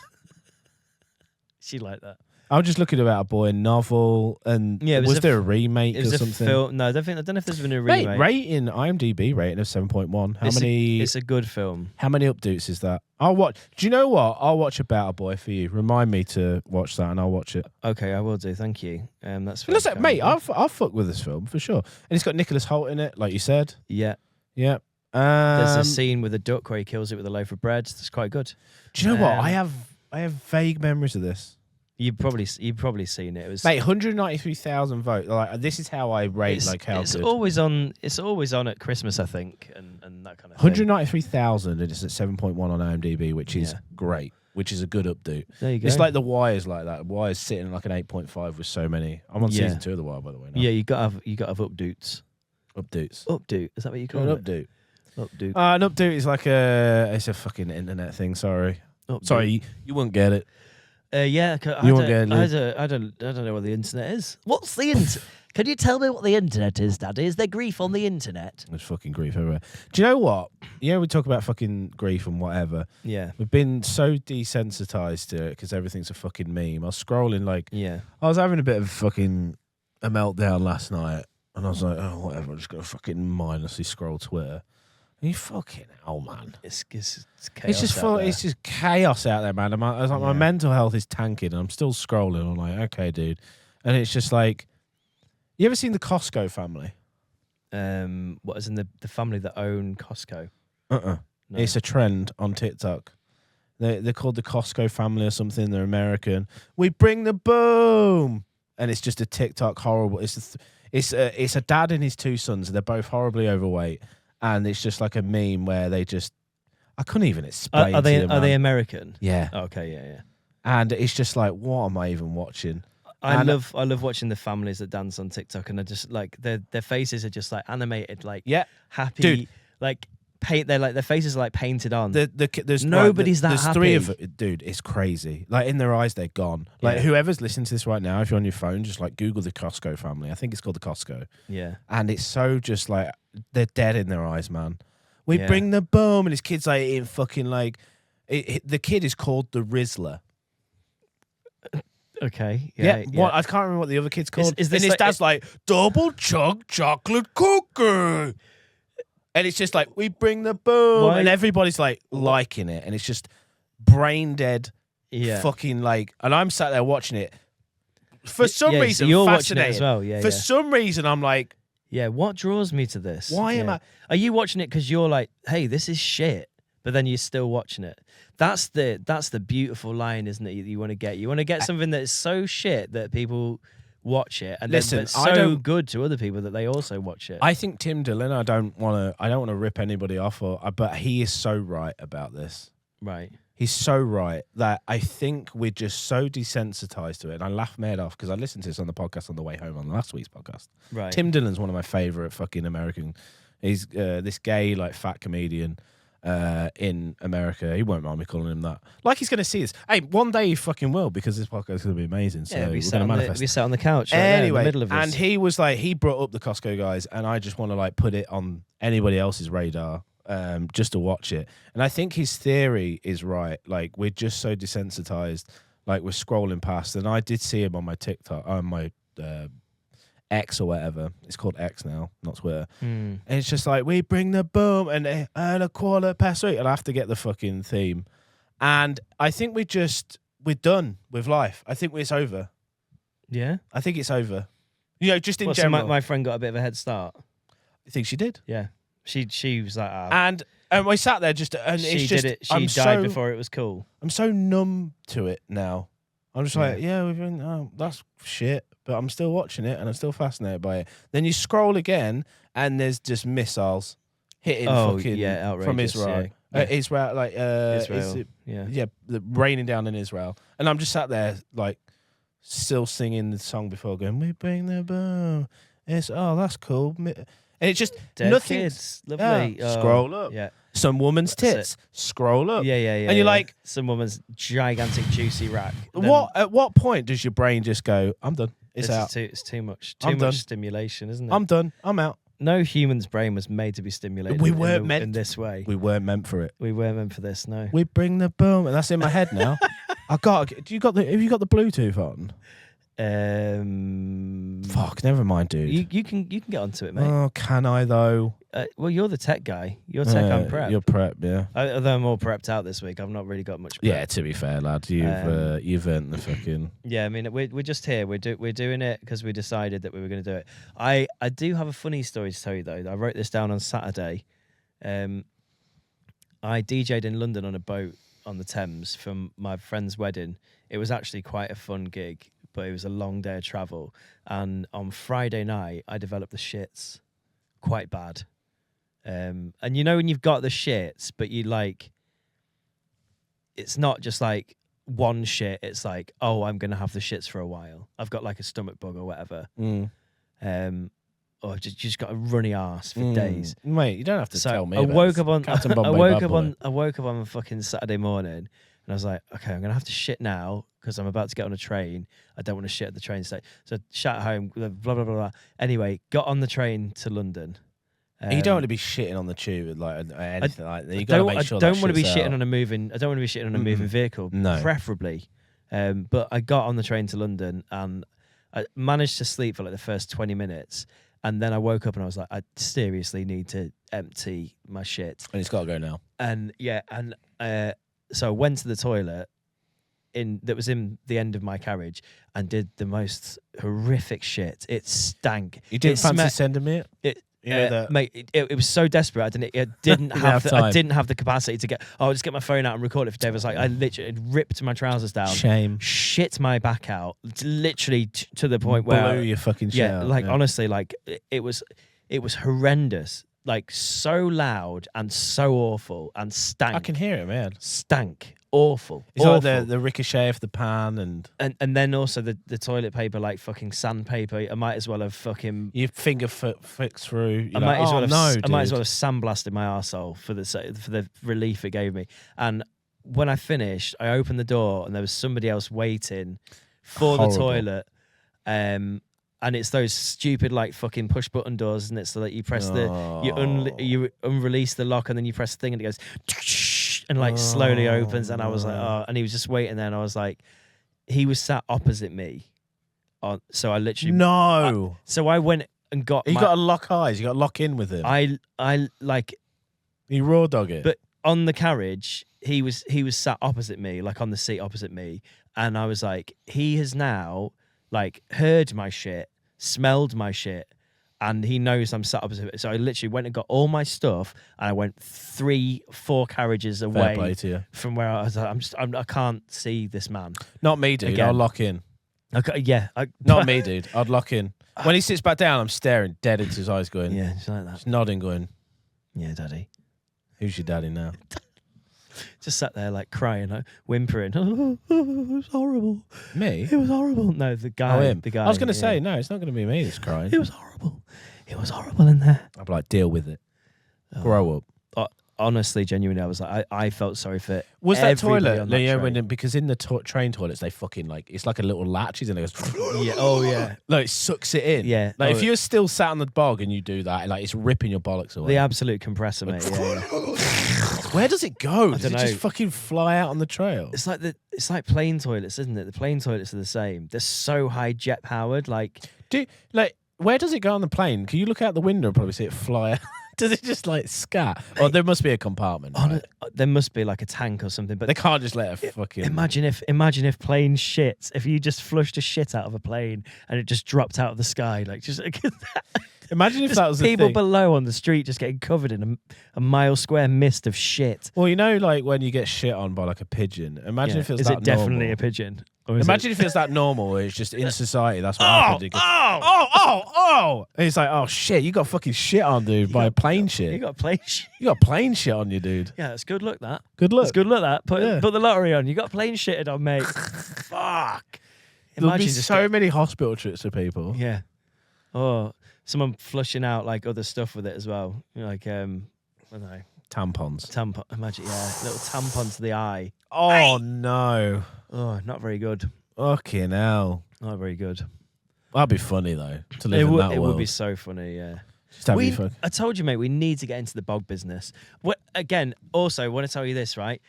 She like that. I was just looking about a boy novel, and Yeah, it was was a there a remake It was or a something? film. No, I don't know if there's been a Mate, remake. rating IMDb rating of 7.1. How many? It's a good film. How many updates is that? I'll watch. Do you know what? I'll watch About a Boy for you. Remind me to watch that, and I'll watch it. Okay, I will do. Thank you. That's very Listen, kind mate, of you. I'll fuck with this film for sure. And it's got Nicholas Hoult in it, like you said. Yeah. Yeah. There's a scene with a duck where he kills it with a loaf of bread. That's quite good. Do you know what? Um, I have vague memories of this. You've probably seen it. It was Mate, 193,000 votes. Like this is how I rate it's, like how it's good. always on. It's always on at Christmas, I think, and that kind of thing. 193,000 and it's at 7.1 on IMDb, which is Yeah. great, which is a good update. There you go. It's like The Wire's like that. Wire's sitting like an 8.5 with so many. I'm on Yeah. season 2 of The Wire, by the way. Now. Yeah, you got to have updates. Updates. Update. Is that what you call An it? update. Update. An update is like it's a fucking internet thing. Sorry. Update. Sorry, you wouldn't get it. Yeah, You won't get it, I don't know what the internet is. What's the internet? Can you tell me what the internet is, Daddy? Is there grief on the internet? There's fucking grief everywhere. Do you know what? Yeah, we talk about fucking grief and whatever. Yeah. We've been so desensitized to it because everything's a fucking meme. I was scrolling like Yeah. I was having a bit of fucking a meltdown last night, and I was like, oh whatever, I'm just gonna fucking mindlessly scroll Twitter. And you fucking hell, man. It's chaos. It's just out there. it's just chaos out there, man. I was like, my Yeah. mental health is tanking, and I'm still scrolling. I'm like, okay, dude, and it's just like, you ever seen the Costco family? What is in the family that own Costco? No. It's a trend on TikTok. They're called the Costco family or something. They're American. We bring the boom, and it's just a TikTok horrible. It's a dad and his two sons. They're both horribly overweight, and it's just like a meme where they just. I couldn't even explain. Are to you, they man. American? Yeah. Okay. Yeah. And it's just like, what am I even watching? I And- love watching the families that dance on TikTok, and I just like their faces are just like animated, like Yeah, happy, Dude. like paint. They're like their faces are like painted on. There's Nobody's that There's three of happy. dude. It's crazy. Like in their eyes, they're gone. Like Yeah. whoever's listening to this right now, if you're on your phone, just like Google the Costco family. I think it's called the Costco, Yeah. and it's so just like they're dead in their eyes, man. We Yeah. bring the boom, and his kid's like eating fucking like. The kid is called the Rizzler. Okay. Yeah. Yeah. What I can't remember what the other kid's called. is this and his like- dad's like double chunk chocolate cookie. And it's just like, we bring the boom. Why- And everybody's like liking it. And it's just brain dead, Yeah. fucking like. And I'm sat there watching it. For some Yeah, so reason, you're watching it fascinated. as well. Yeah. For yeah. some reason, I'm like, Yeah, what draws me to this? Why am Yeah. I- Are you watching it because you're like, hey, this is shit, but then you're still watching it? That's the beautiful line, isn't it? You want to get. You want to get something that is so shit that people watch it, and Listen, then it's I so don't- good to other people that they also watch it. I think Tim Dillon, I don't want to rip anybody off, but he is so right about this. Right. He's so right that I think we're just so desensitized to it. And I laughed my head off because I listened to this on the podcast on the way home on last week's podcast. Right. Tim Dillon's one of my favorite fucking American. He's this gay, like, fat comedian in America. He won't mind me calling him that. Like he's going to see this. Hey, one day he fucking will because this podcast is going to be amazing. So Yeah, we're we going sat, to manifest. we sat on the couch right there in the Anyway, middle of and this. he was like, he brought up the Costco guys, and I just want to like put it on anybody else's radar, just to watch it. And I think his theory is right. Like we're just so desensitized, like we're scrolling past. And I did see him on my TikTok, on my X or whatever. It's called X now, not Twitter. Hmm. And it's just like, we bring the boom and a quarter past 3. And I have to get the fucking theme. And I think we're done with life. I think it's over. Yeah. I think it's over. You know, just in Well, so general. my friend got a bit of a head start. I think she did. Yeah. She was like, And we sat there just, and she it's just, did it. She I'm died before it was cool. I'm so numb to it now. I'm just like, yeah, we've been, that's shit, but I'm still watching it and I'm still fascinated by it. Then you scroll again and there's just missiles hitting fucking from outrageous, Israel. yeah. Israel, like, Israel. is it- Yeah. raining down in Israel. And I'm just sat there, like, still singing the song before going, we bring the boom. It's, that's cool. And it's just Dead nothing. kids. Lovely. Scroll up. Yeah. Some woman's That's it. tits. Scroll up. Yeah. And you're like, some woman's gigantic juicy rack. Then what? At what point does your brain just go, I'm done. It's this is out. it's too much. I'm Too done. much stimulation, isn't it? I'm done. I'm out. No human's brain was made to be stimulated. We in weren't the- meant in this way. We weren't meant for it. We weren't meant for this. No. We bring the boom, and that's in my head now. Have you got the Bluetooth on? Fuck, never mind, dude. You can get onto it, mate. Oh, can I though? Well, you're the tech guy. You're tech. I'm prep. You're prep, yeah. Although I'm all prepped out this week, I've not really got much. Prep. Yeah, to be fair, lad, you've earned the fucking. Yeah, I mean, we're just here. We're doing it because we decided that we were going to do it. I do have a funny story to tell you though. I wrote this down on Saturday. I DJ'd in London on a boat on the Thames from my friend's wedding. It was actually quite a fun gig, but it was a long day of travel. And on Friday night, I developed the shits quite bad. And you know when you've got the shits, but you like, it's not just like one shit. It's like, oh, I'm gonna have the shits for a while. I've got like a stomach bug or whatever. Or just got a runny arse for days. Mate, you don't have to tell me. I woke up on Captain I Bombay woke Bad up Boy. on a fucking Saturday morning, and I was like, okay, I'm gonna have to shit now because I'm about to get on a train. I don't want to shit at the train station. So shat at home, blah blah blah blah. Anyway, got on the train to London. You don't want to be shitting on the tube like anything like that. You got to make sure. I don't want to be shitting on a moving. I don't want to be shitting on a moving vehicle. No. Preferably. But I got on the train to London and I managed to sleep for like the first 20 minutes. And then I woke up and I was like, I seriously need to empty my shit. And it's got to go now. And yeah, and so I went to the toilet that was in the end of my carriage and did the most horrific shit. It stank. You didn't It fancy sme- sending me it? Mate, it was so desperate. I didn't have have time. I didn't have the capacity to get. I'll just get my phone out and record it for Dave. I was like, I literally ripped my trousers down, Shame. shit my back out, literally to the point where Blew your fucking shit yeah, out. like honestly, like it was horrendous, like so loud and so awful and stank. I can hear it, man. Stank, awful. It's awful. like the ricochet of the pan and then also the toilet paper, like fucking sandpaper. I might as well have fucking. your finger flicks through. I might as well have. I might as dude. well have sandblasted my arsehole for the relief it gave me. And when I finished, I opened the door and there was somebody else waiting for Horrible. the toilet. And it's those stupid like fucking push button doors, isn't it? So that you press you unrelease the lock and then you press the thing and it goes and like slowly opens. And I was like, oh, and he was just waiting there. And I was like, he was sat opposite me. So I literally No. So I went and got. You got to lock eyes. You got to lock in with him. I like. You raw dog it. But on the carriage, he was sat opposite me, like on the seat opposite me, and I was like, he has now like heard my shit, smelled my shit, and he knows I'm sat opposite. So I literally went and got all my stuff, and I went 3-4 carriages Fair away play to you. from where I was. I can't see this man. Not me, dude. Again. I'll lock in. Not Not me, dude. I'd lock in. When he sits back down, I'm staring dead into his eyes, going, Yeah, just like that. just nodding, going, Yeah, daddy. "Who's your daddy now?" Just sat there like crying, like whimpering. Oh, it was horrible. Me? It was horrible. No, the guy. Oh, him. The guy. I was going to yeah. say, no, it's not going to be me that's crying. It was horrible. It was horrible in there. I'd be like, deal with it. Oh. Grow up. Honestly, genuinely, I was like, I felt sorry for. Was that everybody toilet? on that train. Because in the train toilets, they fucking like, it's like a little latches and it goes, Yeah. Oh yeah. like it sucks it in. Yeah. Like Oh, if you're still sat on the bog and you do that, like it's ripping your bollocks away. the absolute compressor, mate. Yeah. Where does it go? Does it dunno. just fucking fly out on the trail? It's like plane toilets, isn't it? The plane toilets are the same. They're so high jet powered. Like Where does it go on the plane? Can you look out the window and probably see it fly out? Does it just like scat? Or there must be a compartment. Right? there must be like a tank or something. But They can't just let it fucking. imagine if plane shits. If you just flushed a shit out of a plane and it just dropped out of the sky, like just. Imagine if Just that was the people thing. below on the street just getting covered in a mile square mist of shit. Well, you know, like when you get shit on by like a pigeon. Imagine Yeah. if it was Is that it definitely normal. a pigeon? Or is Imagine if it's that normal, where it's just in society. That's what Oh, happened. It goes, oh! And it's like, oh shit, you got fucking shit on, dude, by a plane shit. you got plane shit? You got plane shit on you, dude. Yeah, it's good luck that. Good luck. It's good luck that. Put Yeah. the lottery on. You got plane shitted on, mate. Fuck. There'll be just so many hospital trips for people. yeah. Oh, someone flushing out like other stuff with it as well. You know, like I don't know. Tampons. Imagine, yeah, little tampon to the eye. Oh no. Oh, not very good. Fucking hell. Not very good. That'd be funny though to live in that It world. would be so funny, yeah. Just have you fuck- I told you, mate, we need to get into the bog business. Again, also, I want to tell you this, right?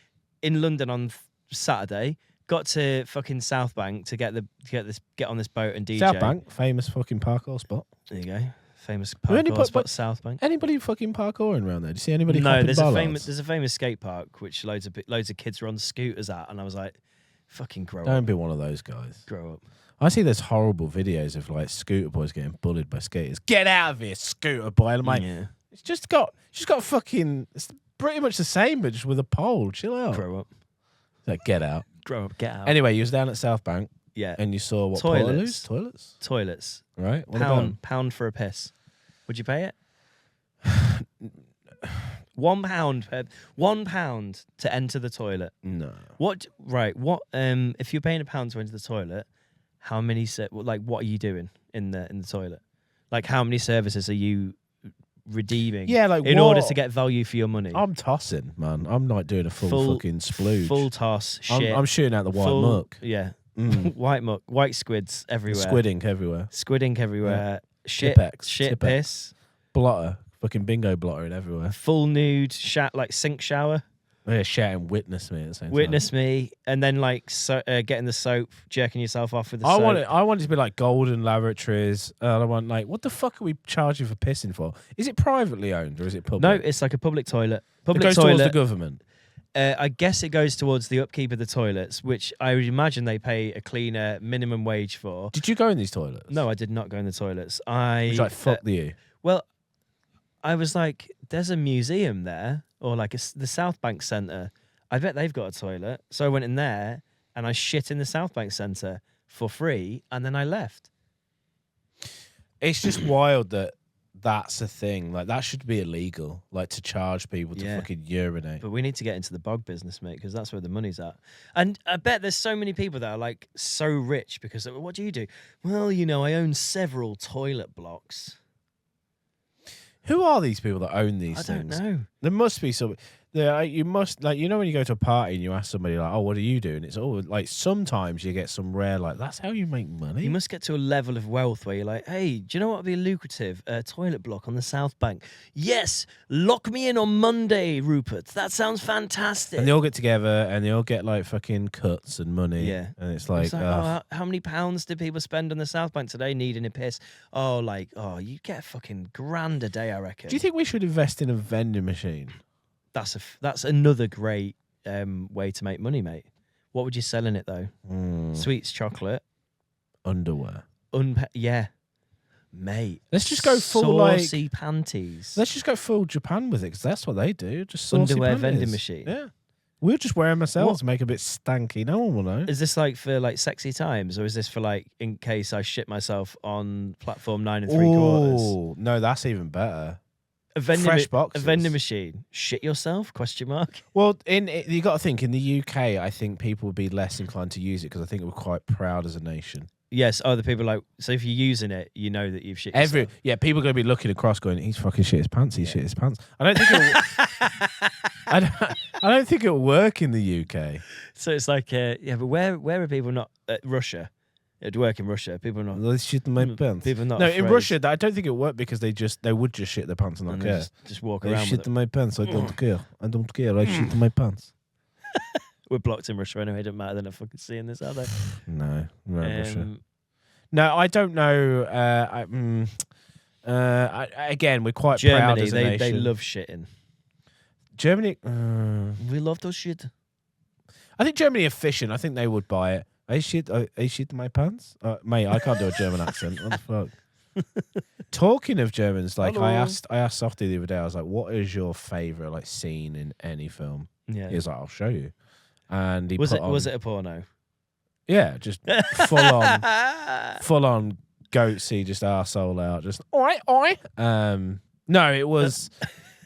In London on Saturday, got to fucking South Bank to get on this boat and DJ. South Bank, famous fucking parkour spot. There you go. Famous Who only parkour put- spot, South Bank. Anybody fucking parkouring around there? Do you see anybody? No, hopping there's bollards? a famous skate park which loads of kids were on scooters at, and I was like, fucking grow Don't up. be one of those guys. Grow up. I see there's horrible videos of like scooter boys getting bullied by skaters. Get out of here, scooter boy! And I'm like, Yeah. it's just got fucking. It's pretty much the same, but just with a pole. Chill out. Grow up. Like, get out. Grow up. Get out. Anyway, you was down at South Bank Yeah. and you saw what? Toilets. Toilets. Toilets. Right. What about Pound for a piss. Would you pay it? £1 to enter the toilet. no. What? Right. What? If you're paying £1 to enter the toilet, how many? What are you doing in the toilet? Like, how many services are you redeeming? Yeah, like in what? order to get value for your money. I'm tossing, man. I'm not doing a full fucking splooge. Full toss. Shit. I'm shooting out the white Full- muck. Yeah. Mm. White muck. White squids everywhere. Squid ink everywhere. Squid ink everywhere. Shit. Tipex, Shit. Tipex. Piss. Blotter. Fucking bingo blotter in everywhere. Full nude. Like sink shower. Yeah, shouting witness me at the same time. Witness me, and then like getting the soap, jerking yourself off with the soap. I want it to be like golden lavatories. I want like, what the fuck are we charging for pissing for? Is it privately owned or is it public? No, it's like a public toilet. It Public goes toilet. towards the government. I guess it goes towards the upkeep of the toilets, which I would imagine they pay a cleaner minimum wage for. Did you go in these toilets? No, I did not go in the toilets. It's like fuck you. Well, I was like, there's a museum there, or like the South Bank Centre. I bet they've got a toilet. So I went in there and I shit in the South Bank Centre for free, and then I left. It's just wild that that's a thing. Like that should be illegal. Like to charge people to Yeah. fucking urinate. But we need to get into the bog business, mate, because that's where the money's at. And I bet there's so many people that are like so rich because what do you do? Well, I own several toilet blocks. Who are these people that own these I things? don't know. There must be some. You must like when you go to a party and you ask somebody like, "Oh, what are you doing?" It's all like sometimes you get some rare like, "That's how you make money." You must get to a level of wealth where you're like, hey, do you know what would be lucrative? A toilet block on the South Bank. Yes, lock me in on Monday, Rupert. That sounds fantastic. And they all get together and they all get like fucking cuts and money. Yeah. And it's like, how many pounds did people spend on the South Bank today needing a piss? You get a fucking grand a day, I reckon. do you think we should invest in a vending machine? That's another great way to make money, mate. What would you sell in it though? Sweets, chocolate, Underwear. yeah, mate. Let's just go full like. saucy panties. Let's just go full Japan with it because that's what they do. Just saucy Underwear panties. vending machine. Yeah. We'll just wear them ourselves, make a bit stanky. No one will know. Is this like for like sexy times, or is this for like in case I shit myself on platform 9 3/4? Oh no, that's even better. A vending fresh A boxes. vending machine. Shit yourself? ? Well, you got to think in the UK, I think people would be less inclined to use it because I think we're quite proud as a nation. Yes. Oh, the people like. So if you're using it, you know that you've shit yourself. People are going to be looking across, going, "He's fucking shit his pants. He shit his pants." I don't think I don't think it'll work in the UK. So it's like, but where are people not? Russia. It'd work in Russia. People are not. They shit in my pants. People are not. No, in afraid. Russia, I don't think it worked because they would just shit their pants and not And care. just walk They around shit with in it. my pants. I don't care. I don't care. I shit in my pants. We're blocked in Russia anyway. It doesn't matter. They're not fucking seeing this, are they? No, Russia. Um, No, I don't know. Again, we're quite proud Germany, as a nation. they love shitting. Germany. We love those shit. I think Germany are fishing. I think they would buy it. I shit in my pants, mate. I can't do a German accent. What the fuck? Talking of Germans, like Hello. I asked Softy the other day. I was like, "What is your favorite like scene in any film?" Yeah. He was like, "I'll show you." And he Was put it on, was it a porno? Yeah, just full on goatsy, just arsehole out, just oi. No, it was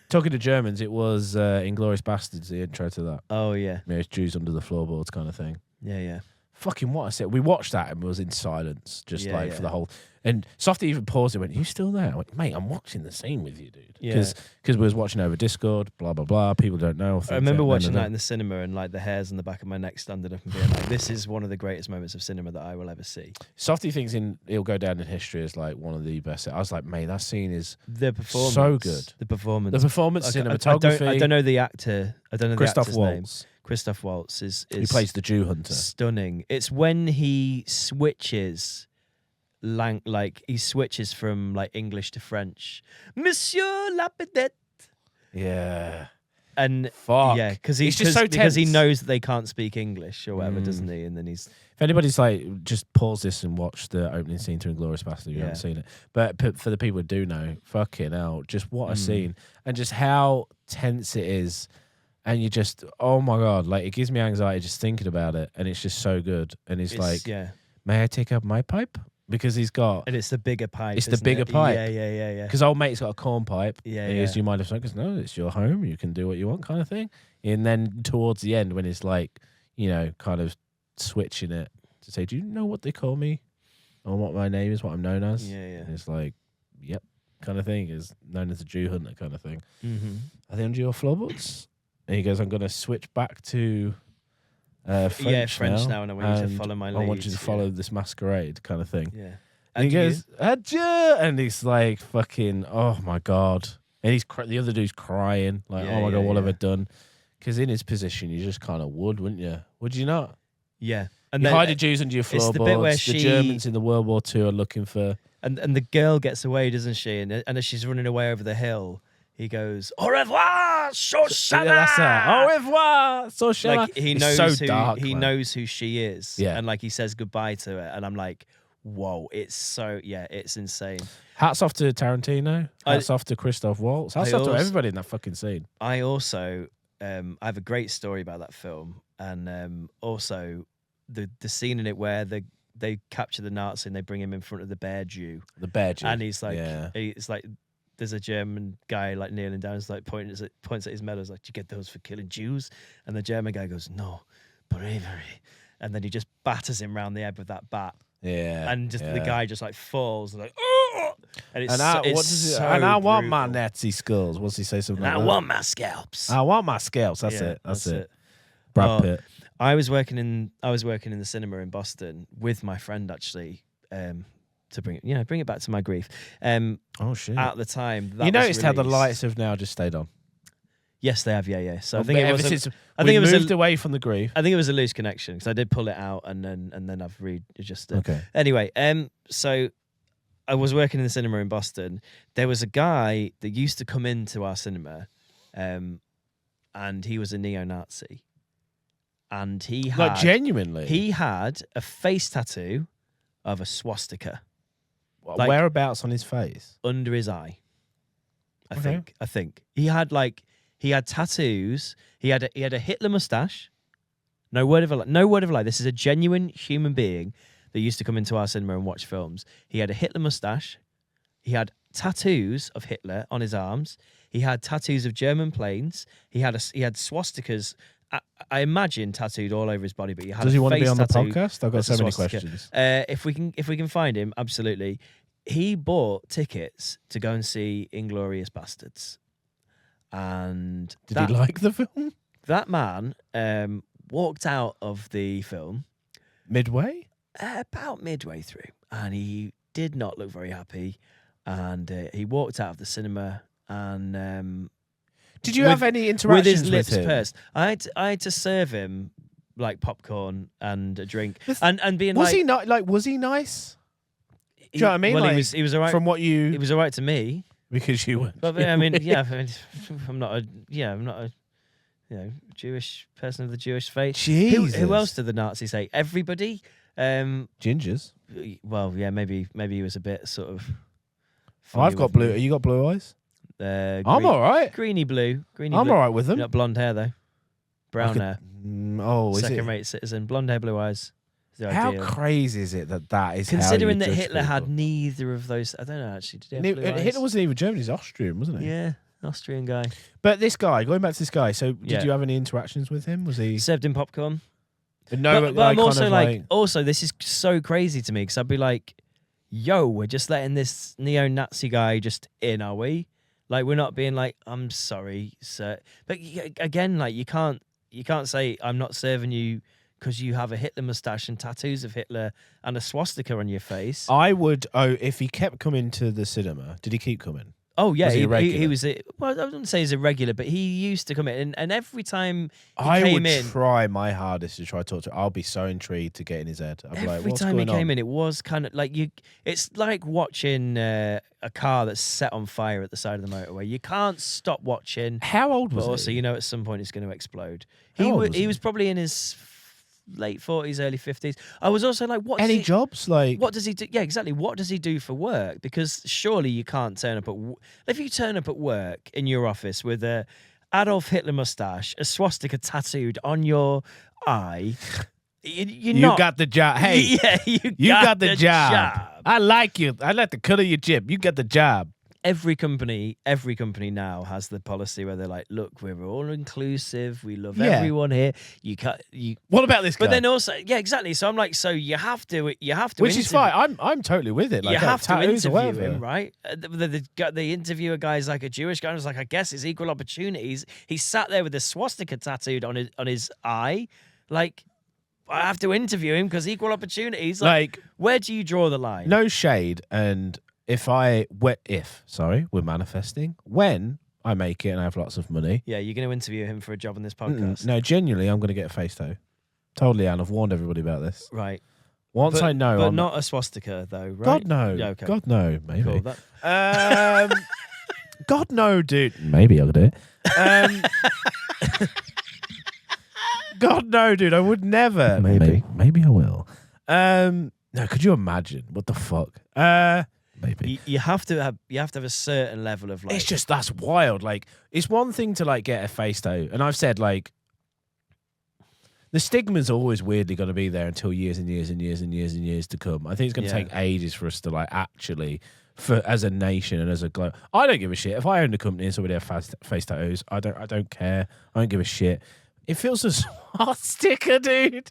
talking to Germans. It was Inglourious Bastards, the intro to that. Oh yeah. Yeah, it's Jews under the floorboards kind of thing. Yeah, yeah. Fucking what I said. We watched that and was in silence, just Yeah, like yeah. for the whole. And Softy even paused and went, "You still there?" I went, "Mate, I'm watching the scene with you, dude." Yeah. Because we was watching over Discord, blah blah blah. People don't know. I remember watching that in the cinema, and like the hairs on the back of my neck standing up and being like, "This is one of the greatest moments of cinema that I will ever see." Softy thinks he'll go down in history as like one of the best. I was like, mate, that scene is The performance, so good. The performance, cinematography. I don't know the actor. I don't know Christoph the actor's name. Waltz. Christoph Waltz is He plays the Jew hunter. stunning. It's when he switches. Like he switches from like English to French, Monsieur Lapidette, Yeah. and Fuck. yeah, because He's just so because he tense. knows that they can't speak English or whatever, doesn't he? And then he's If anybody's like, just pause this and watch the opening scene to Inglourious Basterds if you Yeah. haven't seen it. But for the people who do know, fucking hell, just what a scene. And just how tense it is. And you just, oh my God, like it gives me anxiety just thinking about it. And it's just so good. And it's like, yeah, may I take up my pipe? Because he's got, and it's the bigger pipe. It's the isn't bigger it? pipe. Yeah. because old mate's got a corn pipe. Yeah, And he goes, yeah. do you mind if I? Because no, it's your home. You can do what you want, kind of thing. And then towards the end, when it's like, you know, kind of switching it to say, do you know what they call me? Or what my name is, what I'm known as? Yeah. And it's like, yep, kind of thing. Is known as a Jew hunter kind of thing. Mm-hmm. Are they under your floorboards? And he goes, I'm going to switch back to French, now, and I want you to follow my I want you lead, to follow this masquerade kind of thing. Yeah. And he goes, adieu, and he's like, fucking, oh my God. And the other dude's crying, like, Yeah, oh my God, yeah, what have I yeah. done? Because in his position, you just kind of would, wouldn't you? Would you not? yeah, and You then hide the Jews under your it's the floorboards. bit where The she- Germans in the World War II are looking for. and the girl gets away, doesn't she? And as she's running away over the hill, he goes, "Au revoir, Shoshana." Yeah, that's that. Au revoir, Shoshana. Like he It's knows so who dark, he man. knows who she is. Yeah. And like he says goodbye to her, and I'm like, whoa, it's insane. Hats off to Tarantino. Hats off to Christoph Waltz. Hats I off to also- everybody in that fucking scene. I also I have a great story about that film, and also the scene in it where they capture the Nazi and they bring him in front of the bear Jew, The bear Jew. and he's like, yeah. it's like there's a German guy like kneeling down, he's like points at his medals, like, "Do you get those for killing Jews?" And the German guy goes, "No, bravery," and then he just batters him round the head with that bat, Yeah. and just the yeah. guy just like falls like, "Oh!" And it's And I, it's what does it, so and I want my brutal. Nazi skulls. What's he say? Something And I like that? want my scalps. I want my scalps. That's Yeah, it. That's it. Brad Oh, Pitt. I was working in the cinema in Boston with my friend actually, to bring it back to my grief. Oh shit! At the time, that You was noticed how the released. lights have now just stayed on. Yes, they have. Yeah. So I But think it ever was. since I we think it was moved a, away from the grief. I think it was a loose connection because I did pull it out and then I've readjusted. Okay. Anyway, so I was working in the cinema in Boston. There was a guy that used to come into our cinema, and he was a neo-Nazi, and he had Like genuinely. he had a face tattoo of a swastika like- whereabouts on his face? under his eye. Okay. I think he had tattoos. He had a Hitler mustache. No word of a lie. This is a genuine human being that used to come into our cinema and watch films. He had a Hitler mustache. He had tattoos of Hitler on his arms. He had tattoos of German planes. He had swastikas. I imagine tattooed all over his body. But he had. Does he want to be face on the tattoo podcast? I've got that's a so many swastika. questions. If we can find him, absolutely. He bought tickets to go and see Inglourious Basterds, and Did he like the film? that man walked out of the film Midway? about midway through, and he did not look very happy. And he walked out of the cinema, and Did you with- have any with interactions his lips him? pursed, I had to serve him like popcorn and a drink, The th- and being Was like, he not like? Was he nice? Do you know what I mean? Well, Like, he was alright. From what you, He was alright to me. because you were. But I mean, I'm not a Jewish person of the Jewish faith. Jesus. Who else did the Nazis hate? Everybody. Gingers. Well, yeah, maybe he was a bit sort of. Oh, I've funny got with blue. me. You got blue eyes. I'm I'm all right. Greeny blue. I'm blue. all right with them. Not blonde hair though. Brown hair. Oh, is it? Second-rate citizen. Blonde hair, blue eyes. Is the How ideal. crazy is it that is? Considering how that you judge Hitler had people? neither of those. I don't know actually. Did he have And blue eyes? Hitler wasn't even German. He's Austrian, wasn't he? Yeah, Austrian guy. But this guy, going back to this guy. So, did Yeah. you have any interactions with him? Was he? Served him popcorn. No, but I'm also kind of like, also this is so crazy to me because I'd be like, yo, we're just letting this neo-Nazi guy just in, are we? Like, we're not being like, I'm sorry, sir. But again, like, you can't say I'm not serving you because you have a Hitler mustache and tattoos of Hitler and a swastika on your face. I would. Oh, if he kept coming to the cinema, did he keep coming? Oh yeah, Was he he regular? was. Well, I wouldn't say he's a regular, but he used to come in, and every time he I came would in, try my hardest to try to talk to him. I'll be so intrigued to get in his head. I'll be like, every what's time he going came on? in, it was kind of like you. It's like watching a car that's set on fire at the side of the motorway. You can't stop watching. How old But was also, he? you know, at some point it's going to explode. How He old was was he he? was probably in his late 40s, early 50s. I was also like, what? Any jobs? Like, What does he do? Yeah, exactly. What does he do for work? Because surely you can't turn up at if you turn up at work in your office with a Adolf Hitler mustache, a swastika tattooed on your eye. You're you not. got the job. Hey, yeah, you got the job. I like you. I like the cut of your jib. You got the job. Every company now has the policy where they're like, look, we're all inclusive. We love Yeah. everyone here. You What about this guy? But then also, yeah, exactly. So I'm like, so you have to Which is interview- fine. I'm totally with it. Like, you have to tattoos or interview whatever. him, right? The interviewer guy's like a Jewish guy. I was like, I guess it's equal opportunities. He sat there with a swastika tattooed on his eye. Like, I have to interview him because equal opportunities. Like, where do you draw the line? No shade. And if we're manifesting, when I make it and I have lots of money. Yeah, you're going to interview him for a job on this podcast. No, genuinely, I'm going to get a face tattoo. Totally, Anne. I've warned everybody about this. Right. Once I know, But I'm not a swastika, though, right? God no. Yeah, okay. God no. Maybe. Cool. That, God no, dude. Maybe I'll do it. God no, dude. I would never. Maybe I will. No, could you imagine? What the fuck? Maybe. you have to have a certain level of like. It's just that's wild. Like, it's one thing to like get a face tattoo, and I've said like the stigma's always weirdly going to be there until years and years and years and years and years to come. I think it's going to take ages for us to like actually, for as a nation and as a globe. I don't give a shit if I owned a company and somebody had face tattoos. I don't care. I don't give a shit. It feels a swastika, dude.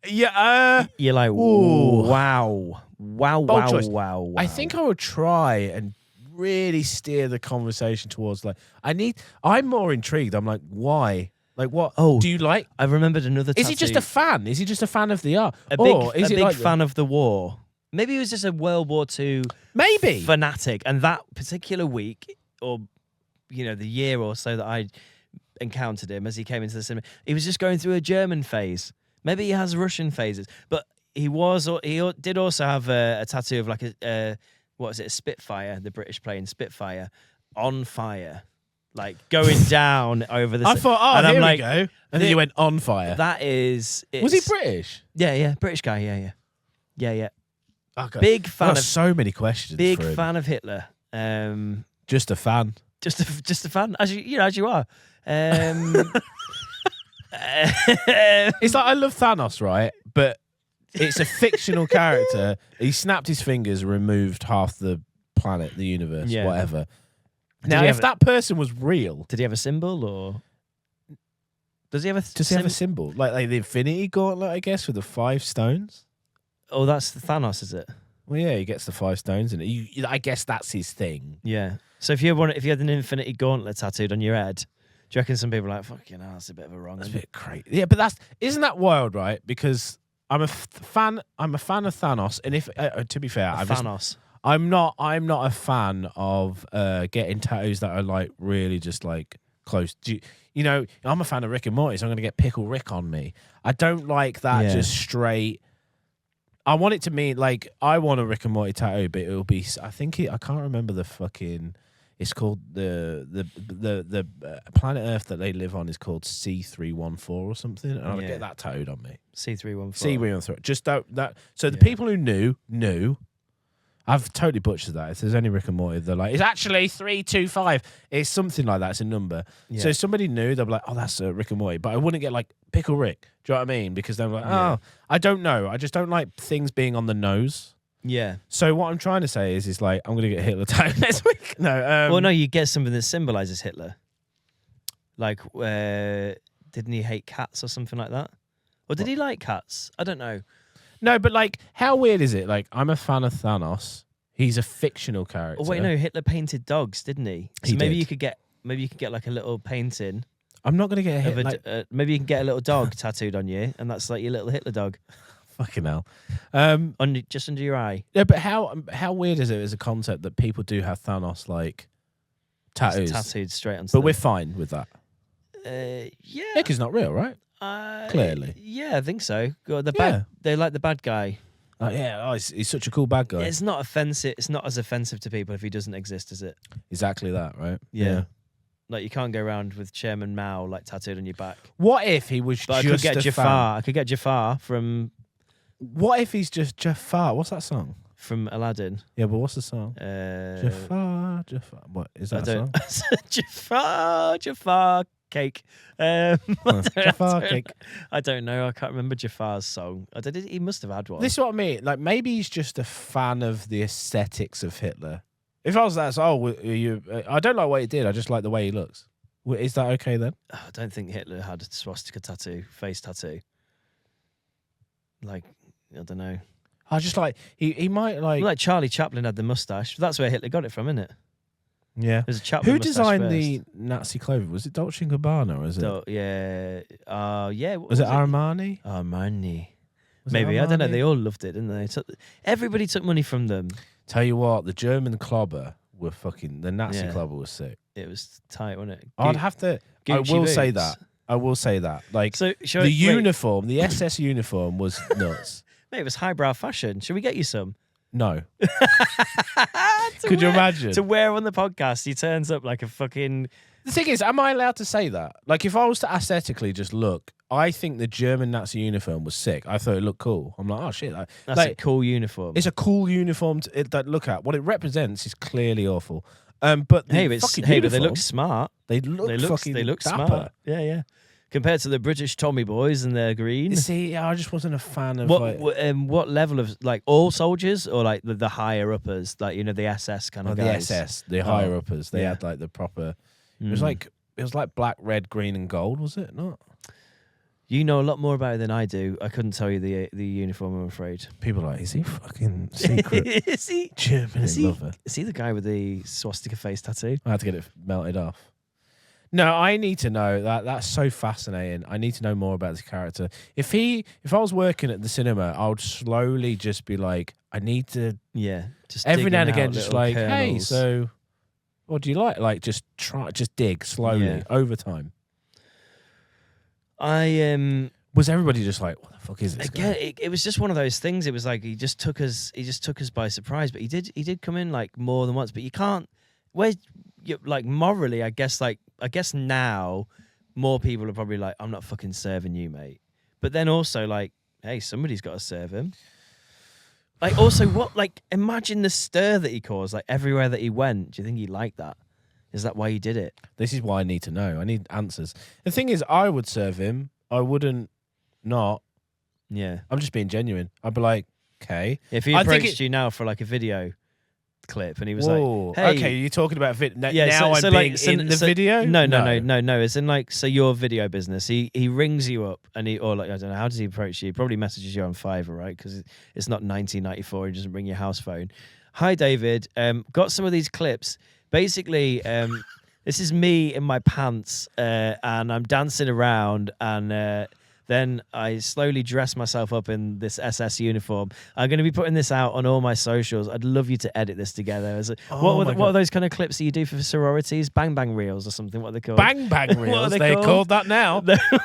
Yeah. You're like, Ooh. wow. Bold choice. Wow. I think I would try and really steer the conversation towards like I'm more intrigued. I'm like, why? Like, what? Oh, do you like? I remembered another. Is he just a fan? Is he just a fan of the art? a big Or is a he big like fan of the war? Maybe he was just a World War II Maybe. fanatic, and that particular week, or the year or so that I encountered him as he came into the cinema, he was just going through a German phase. Maybe he has Russian phases, but he did also have a tattoo of like a Spitfire, the British plane Spitfire, on fire, like going down over the. I thought, and here I'm we like, go, and then you went on fire. That is. Was he British? Yeah, British guy. Yeah. Okay. Big I've fan got of so many questions. big for him. fan of Hitler. Just a fan. Just a fan, as you are. It's like I love Thanos, right? But it's a fictional character. He snapped his fingers, removed half the planet, the universe, Yeah. whatever. Did Now, he if have that person was real, Did he have a symbol, or does he have a? does he have a symbol like the Infinity Gauntlet? I guess with the 5 stones. Oh, that's Thanos, is it? Well, yeah, he gets the 5 stones, and I guess that's his thing. Yeah. So if you had an Infinity Gauntlet tattooed on your head, do you reckon some people are like, fucking hell, that's a bit of a wrong That's a one? bit crazy. Yeah, but isn't that wild, right? Because I'm a fan. I'm a fan of Thanos, and if to be fair, Thanos. I'm not a fan of getting tattoos that are like really just like close. I'm a fan of Rick and Morty, so I'm going to get Pickle Rick on me. I don't like that Yeah. just straight. I want it to mean like I want a Rick and Morty tattoo, but it'll be. I can't remember the fucking. It's called the planet Earth that they live on is called C314 or something, and I'll get that tattooed on me. C314. C314. Just that. So the people who knew. I've totally butchered that. If there's any Rick and Morty, they're like, it's actually 325. It's something like that. It's a number. Yeah. So if somebody knew, they'll be like, oh, that's Rick and Morty. But I wouldn't get like Pickle Rick. Do you know what I mean? Because they're like, oh, I don't know. I just don't like things being on the nose. Yeah. So what I'm trying to say is like, I'm going to get Hitler tattooed next week. No. Well, no, you get something that symbolizes Hitler. Like, didn't he hate cats or something like that? Or did he like cats? I don't know. No, but like, how weird is it? Like, I'm a fan of Thanos. He's a fictional character. Oh wait, no, Hitler painted dogs, didn't he? So He maybe did. you could get like a little painting I'm not gonna get a of hit. a, Like, maybe you can get a little dog tattooed on you, and that's like your little Hitler dog fucking hell. just under your eye. Yeah, but how weird is it as a concept that people do have Thanos like tattoos? It's tattooed straight onto. But them. we're fine with that. Yeah. Yeah, because it's not real, right? Clearly. Yeah, I think so. God, the Yeah. bad. They like the bad guy. He's such a cool bad guy. It's not offensive. It's not as offensive to people if he doesn't exist, is it? Exactly that, right? Yeah. Like you can't go around with Chairman Mao like tattooed on your back. What if he was But just I could get a Jafar. fan? I could get Jafar from What if he's just Jafar? What's that song? Aladdin. Yeah, but what's the song? Jafar. What is I that don't. Jafar cake. Jafar cake. I don't know. I can't remember Jafar's song. He must have had one. This is what I mean. Like, maybe he's just a fan of the aesthetics of Hitler. If I was that, I don't like what he did. I just like the way he looks. Is that okay then? I don't think Hitler had a swastika face tattoo. Like, I don't know. I just like he might like. Like Charlie Chaplin had the mustache. That's where Hitler got it from, isn't it? Yeah. There's a Chaplin Who mustache designed first. the Nazi clothing? Was it Dolce & Gabbana or is it? Yeah. Yeah. What Was it Armani? Armani. Was it Maybe. I don't know. Armani? They all loved it, didn't they? Everybody took money from them. Tell you what, the German clobber were fucking. The Nazi Yeah. clobber was sick. It was tight, wasn't it? I'd have to. I Gucci will say boots. that. I will say that. Like So the uniform, the SS uniform was nuts. Mate, it was highbrow fashion. Should we get you some? No. Could you imagine? To wear on the podcast, he turns up like a fucking. The thing is, am I allowed to say that? Like, if I was to aesthetically just look, I think the German Nazi uniform was sick. I thought it looked cool. I'm like, oh shit, That's like, a cool uniform. it's a cool uniform to look at. What it represents is clearly awful. But the but fucking they uniform, look smart. They look fucking They look dapper. smart. Yeah. Compared to the British Tommy boys and their green. See, I just wasn't a fan of What level of like all soldiers or like the higher uppers, like the SS kind of the guys? SS, the higher uppers. They yeah. had like the proper. Mm. It was like black, red, green, and gold. Was it not? You know a lot more about it than I do. I couldn't tell you the uniform. I'm afraid. People are like, is he fucking secret is he German lover? Is he the guy with the swastika face tattoo? I had to get it melted off. No, I need to know that. That's so fascinating. I need to know more about this character. If I was working at the cinema, I would slowly just be like, I need to. Yeah, just Every digging now and out again, just little like, hey, kernels. so what do you like? Like, just dig slowly Yeah. over time. Was Was everybody just like, what the fuck is this? again, guy? it was just one of those things. It was like he just took us by surprise. But he did come in like more than once. But you can't. Like morally, I guess now more people are probably like, I'm not fucking serving you, mate. But then also like, hey, somebody's got to serve him. Like also, imagine the stir that he caused. Like everywhere that he went. Do you think he liked that? Is that why he did it? This is why I need to know. I need answers. The thing is, I would serve him. I wouldn't not. Yeah. I'm just being genuine. I'd be like, okay. If he I think approached you now for like a video clip and he was Whoa, like, hey, okay, you're talking about now so I'm being in the video? No. It's in like, so your video business. He rings you up and or like, I don't know, how does he approach you? He probably messages you on Fiverr, right? Because it's not 1994. He doesn't bring your house phone. Hi, David. Got some of these clips. Basically, this is me in my pants and I'm dancing around and then I slowly dress myself up in this SS uniform. I'm going to be putting this out on all my socials. I'd love you to edit this together. What are those kind of clips that you do for sororities? Bang Bang Reels or something? What are they called? Bang Bang What Reels. are they They're called? called that now.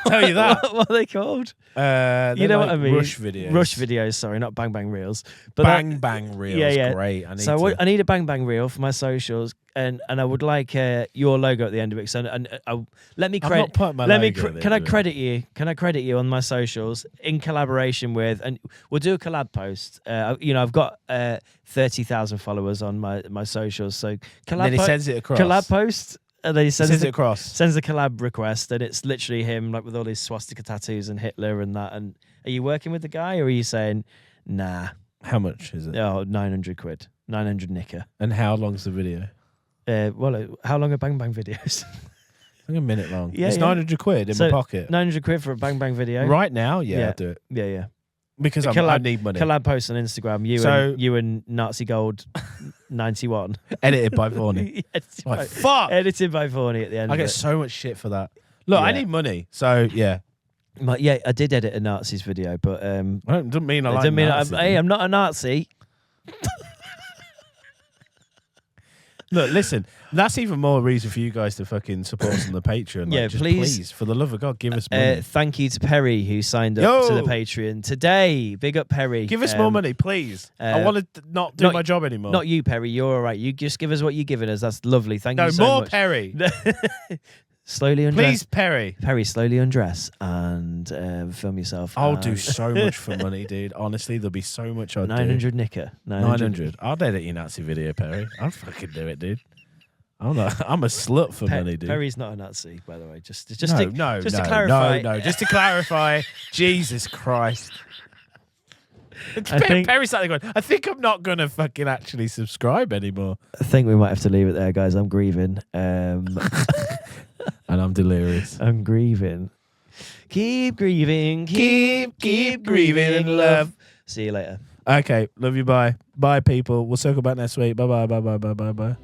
Tell you that. What are they called? You know what I mean? Rush videos. Rush videos, sorry, not Bang Bang Reels. But Bang Bang Reels. yeah. Great. I need a Bang Bang Reel for my socials, and I would like your logo at the end of it. So let me I'm credit. not putting my Let me. logo at the Can end I of it. credit you? Can I credit you on my socials in collaboration with? And we'll do a collab post. I've got 30,000 followers on my socials. So collab. Then he sends it across. Collab post. And then he Sends it across. Sends a collab request, and it's literally him like with all his swastika tattoos and Hitler and that. And are you working with the guy, or are you saying, nah? How much is it? Oh, 900 quid. 900 nicker. And how long's the video? How long are Bang Bang videos? I think a minute long. Yeah, It's yeah. 900 quid in So, my pocket. 900 quid for a Bang Bang video. Right now? Yeah, Yeah. I'll do it. Yeah. Because I need money. Collab post on Instagram. You and Nazi Gold 91. Edited by Vorney. Like, fuck. Edited by Vorney at the end. I get so much shit for that. Look, I need money. So, yeah. Yeah, I did edit a Nazis video, but I don't mean I like don't mean Nazis. hey, I'm not a Nazi. Look, listen, that's even more reason for you guys to fucking support us on the Patreon. Like, Yeah, just please. for the love of God, give us money. Thank you to Perry who signed up to the Patreon today. Big up, Perry. Give us more money, please. I want to not do my job anymore. Not you, Perry. You're all right. You just give us what you're giving us. That's lovely. Thank you so more much. Perry. Slowly undress. Please, Perry. Perry, slowly undress and film yourself. I'll do so much for money, dude. Honestly, there'll be so much I'd 900 do. nicker. 900. I'll edit your Nazi video, Perry. I'll fucking do it, dude. I'm a slut for money, dude. Perry's not a Nazi, by the way. Just to No. clarify. Just to clarify. Jesus Christ. Perry's slightly going, I think I'm not going to fucking actually subscribe anymore. I think we might have to leave it there, guys. I'm grieving. And I'm delirious. I'm grieving. Keep grieving. Keep grieving in love. See you later. Okay. Love you. Bye. Bye, people. We'll circle back next week. Bye.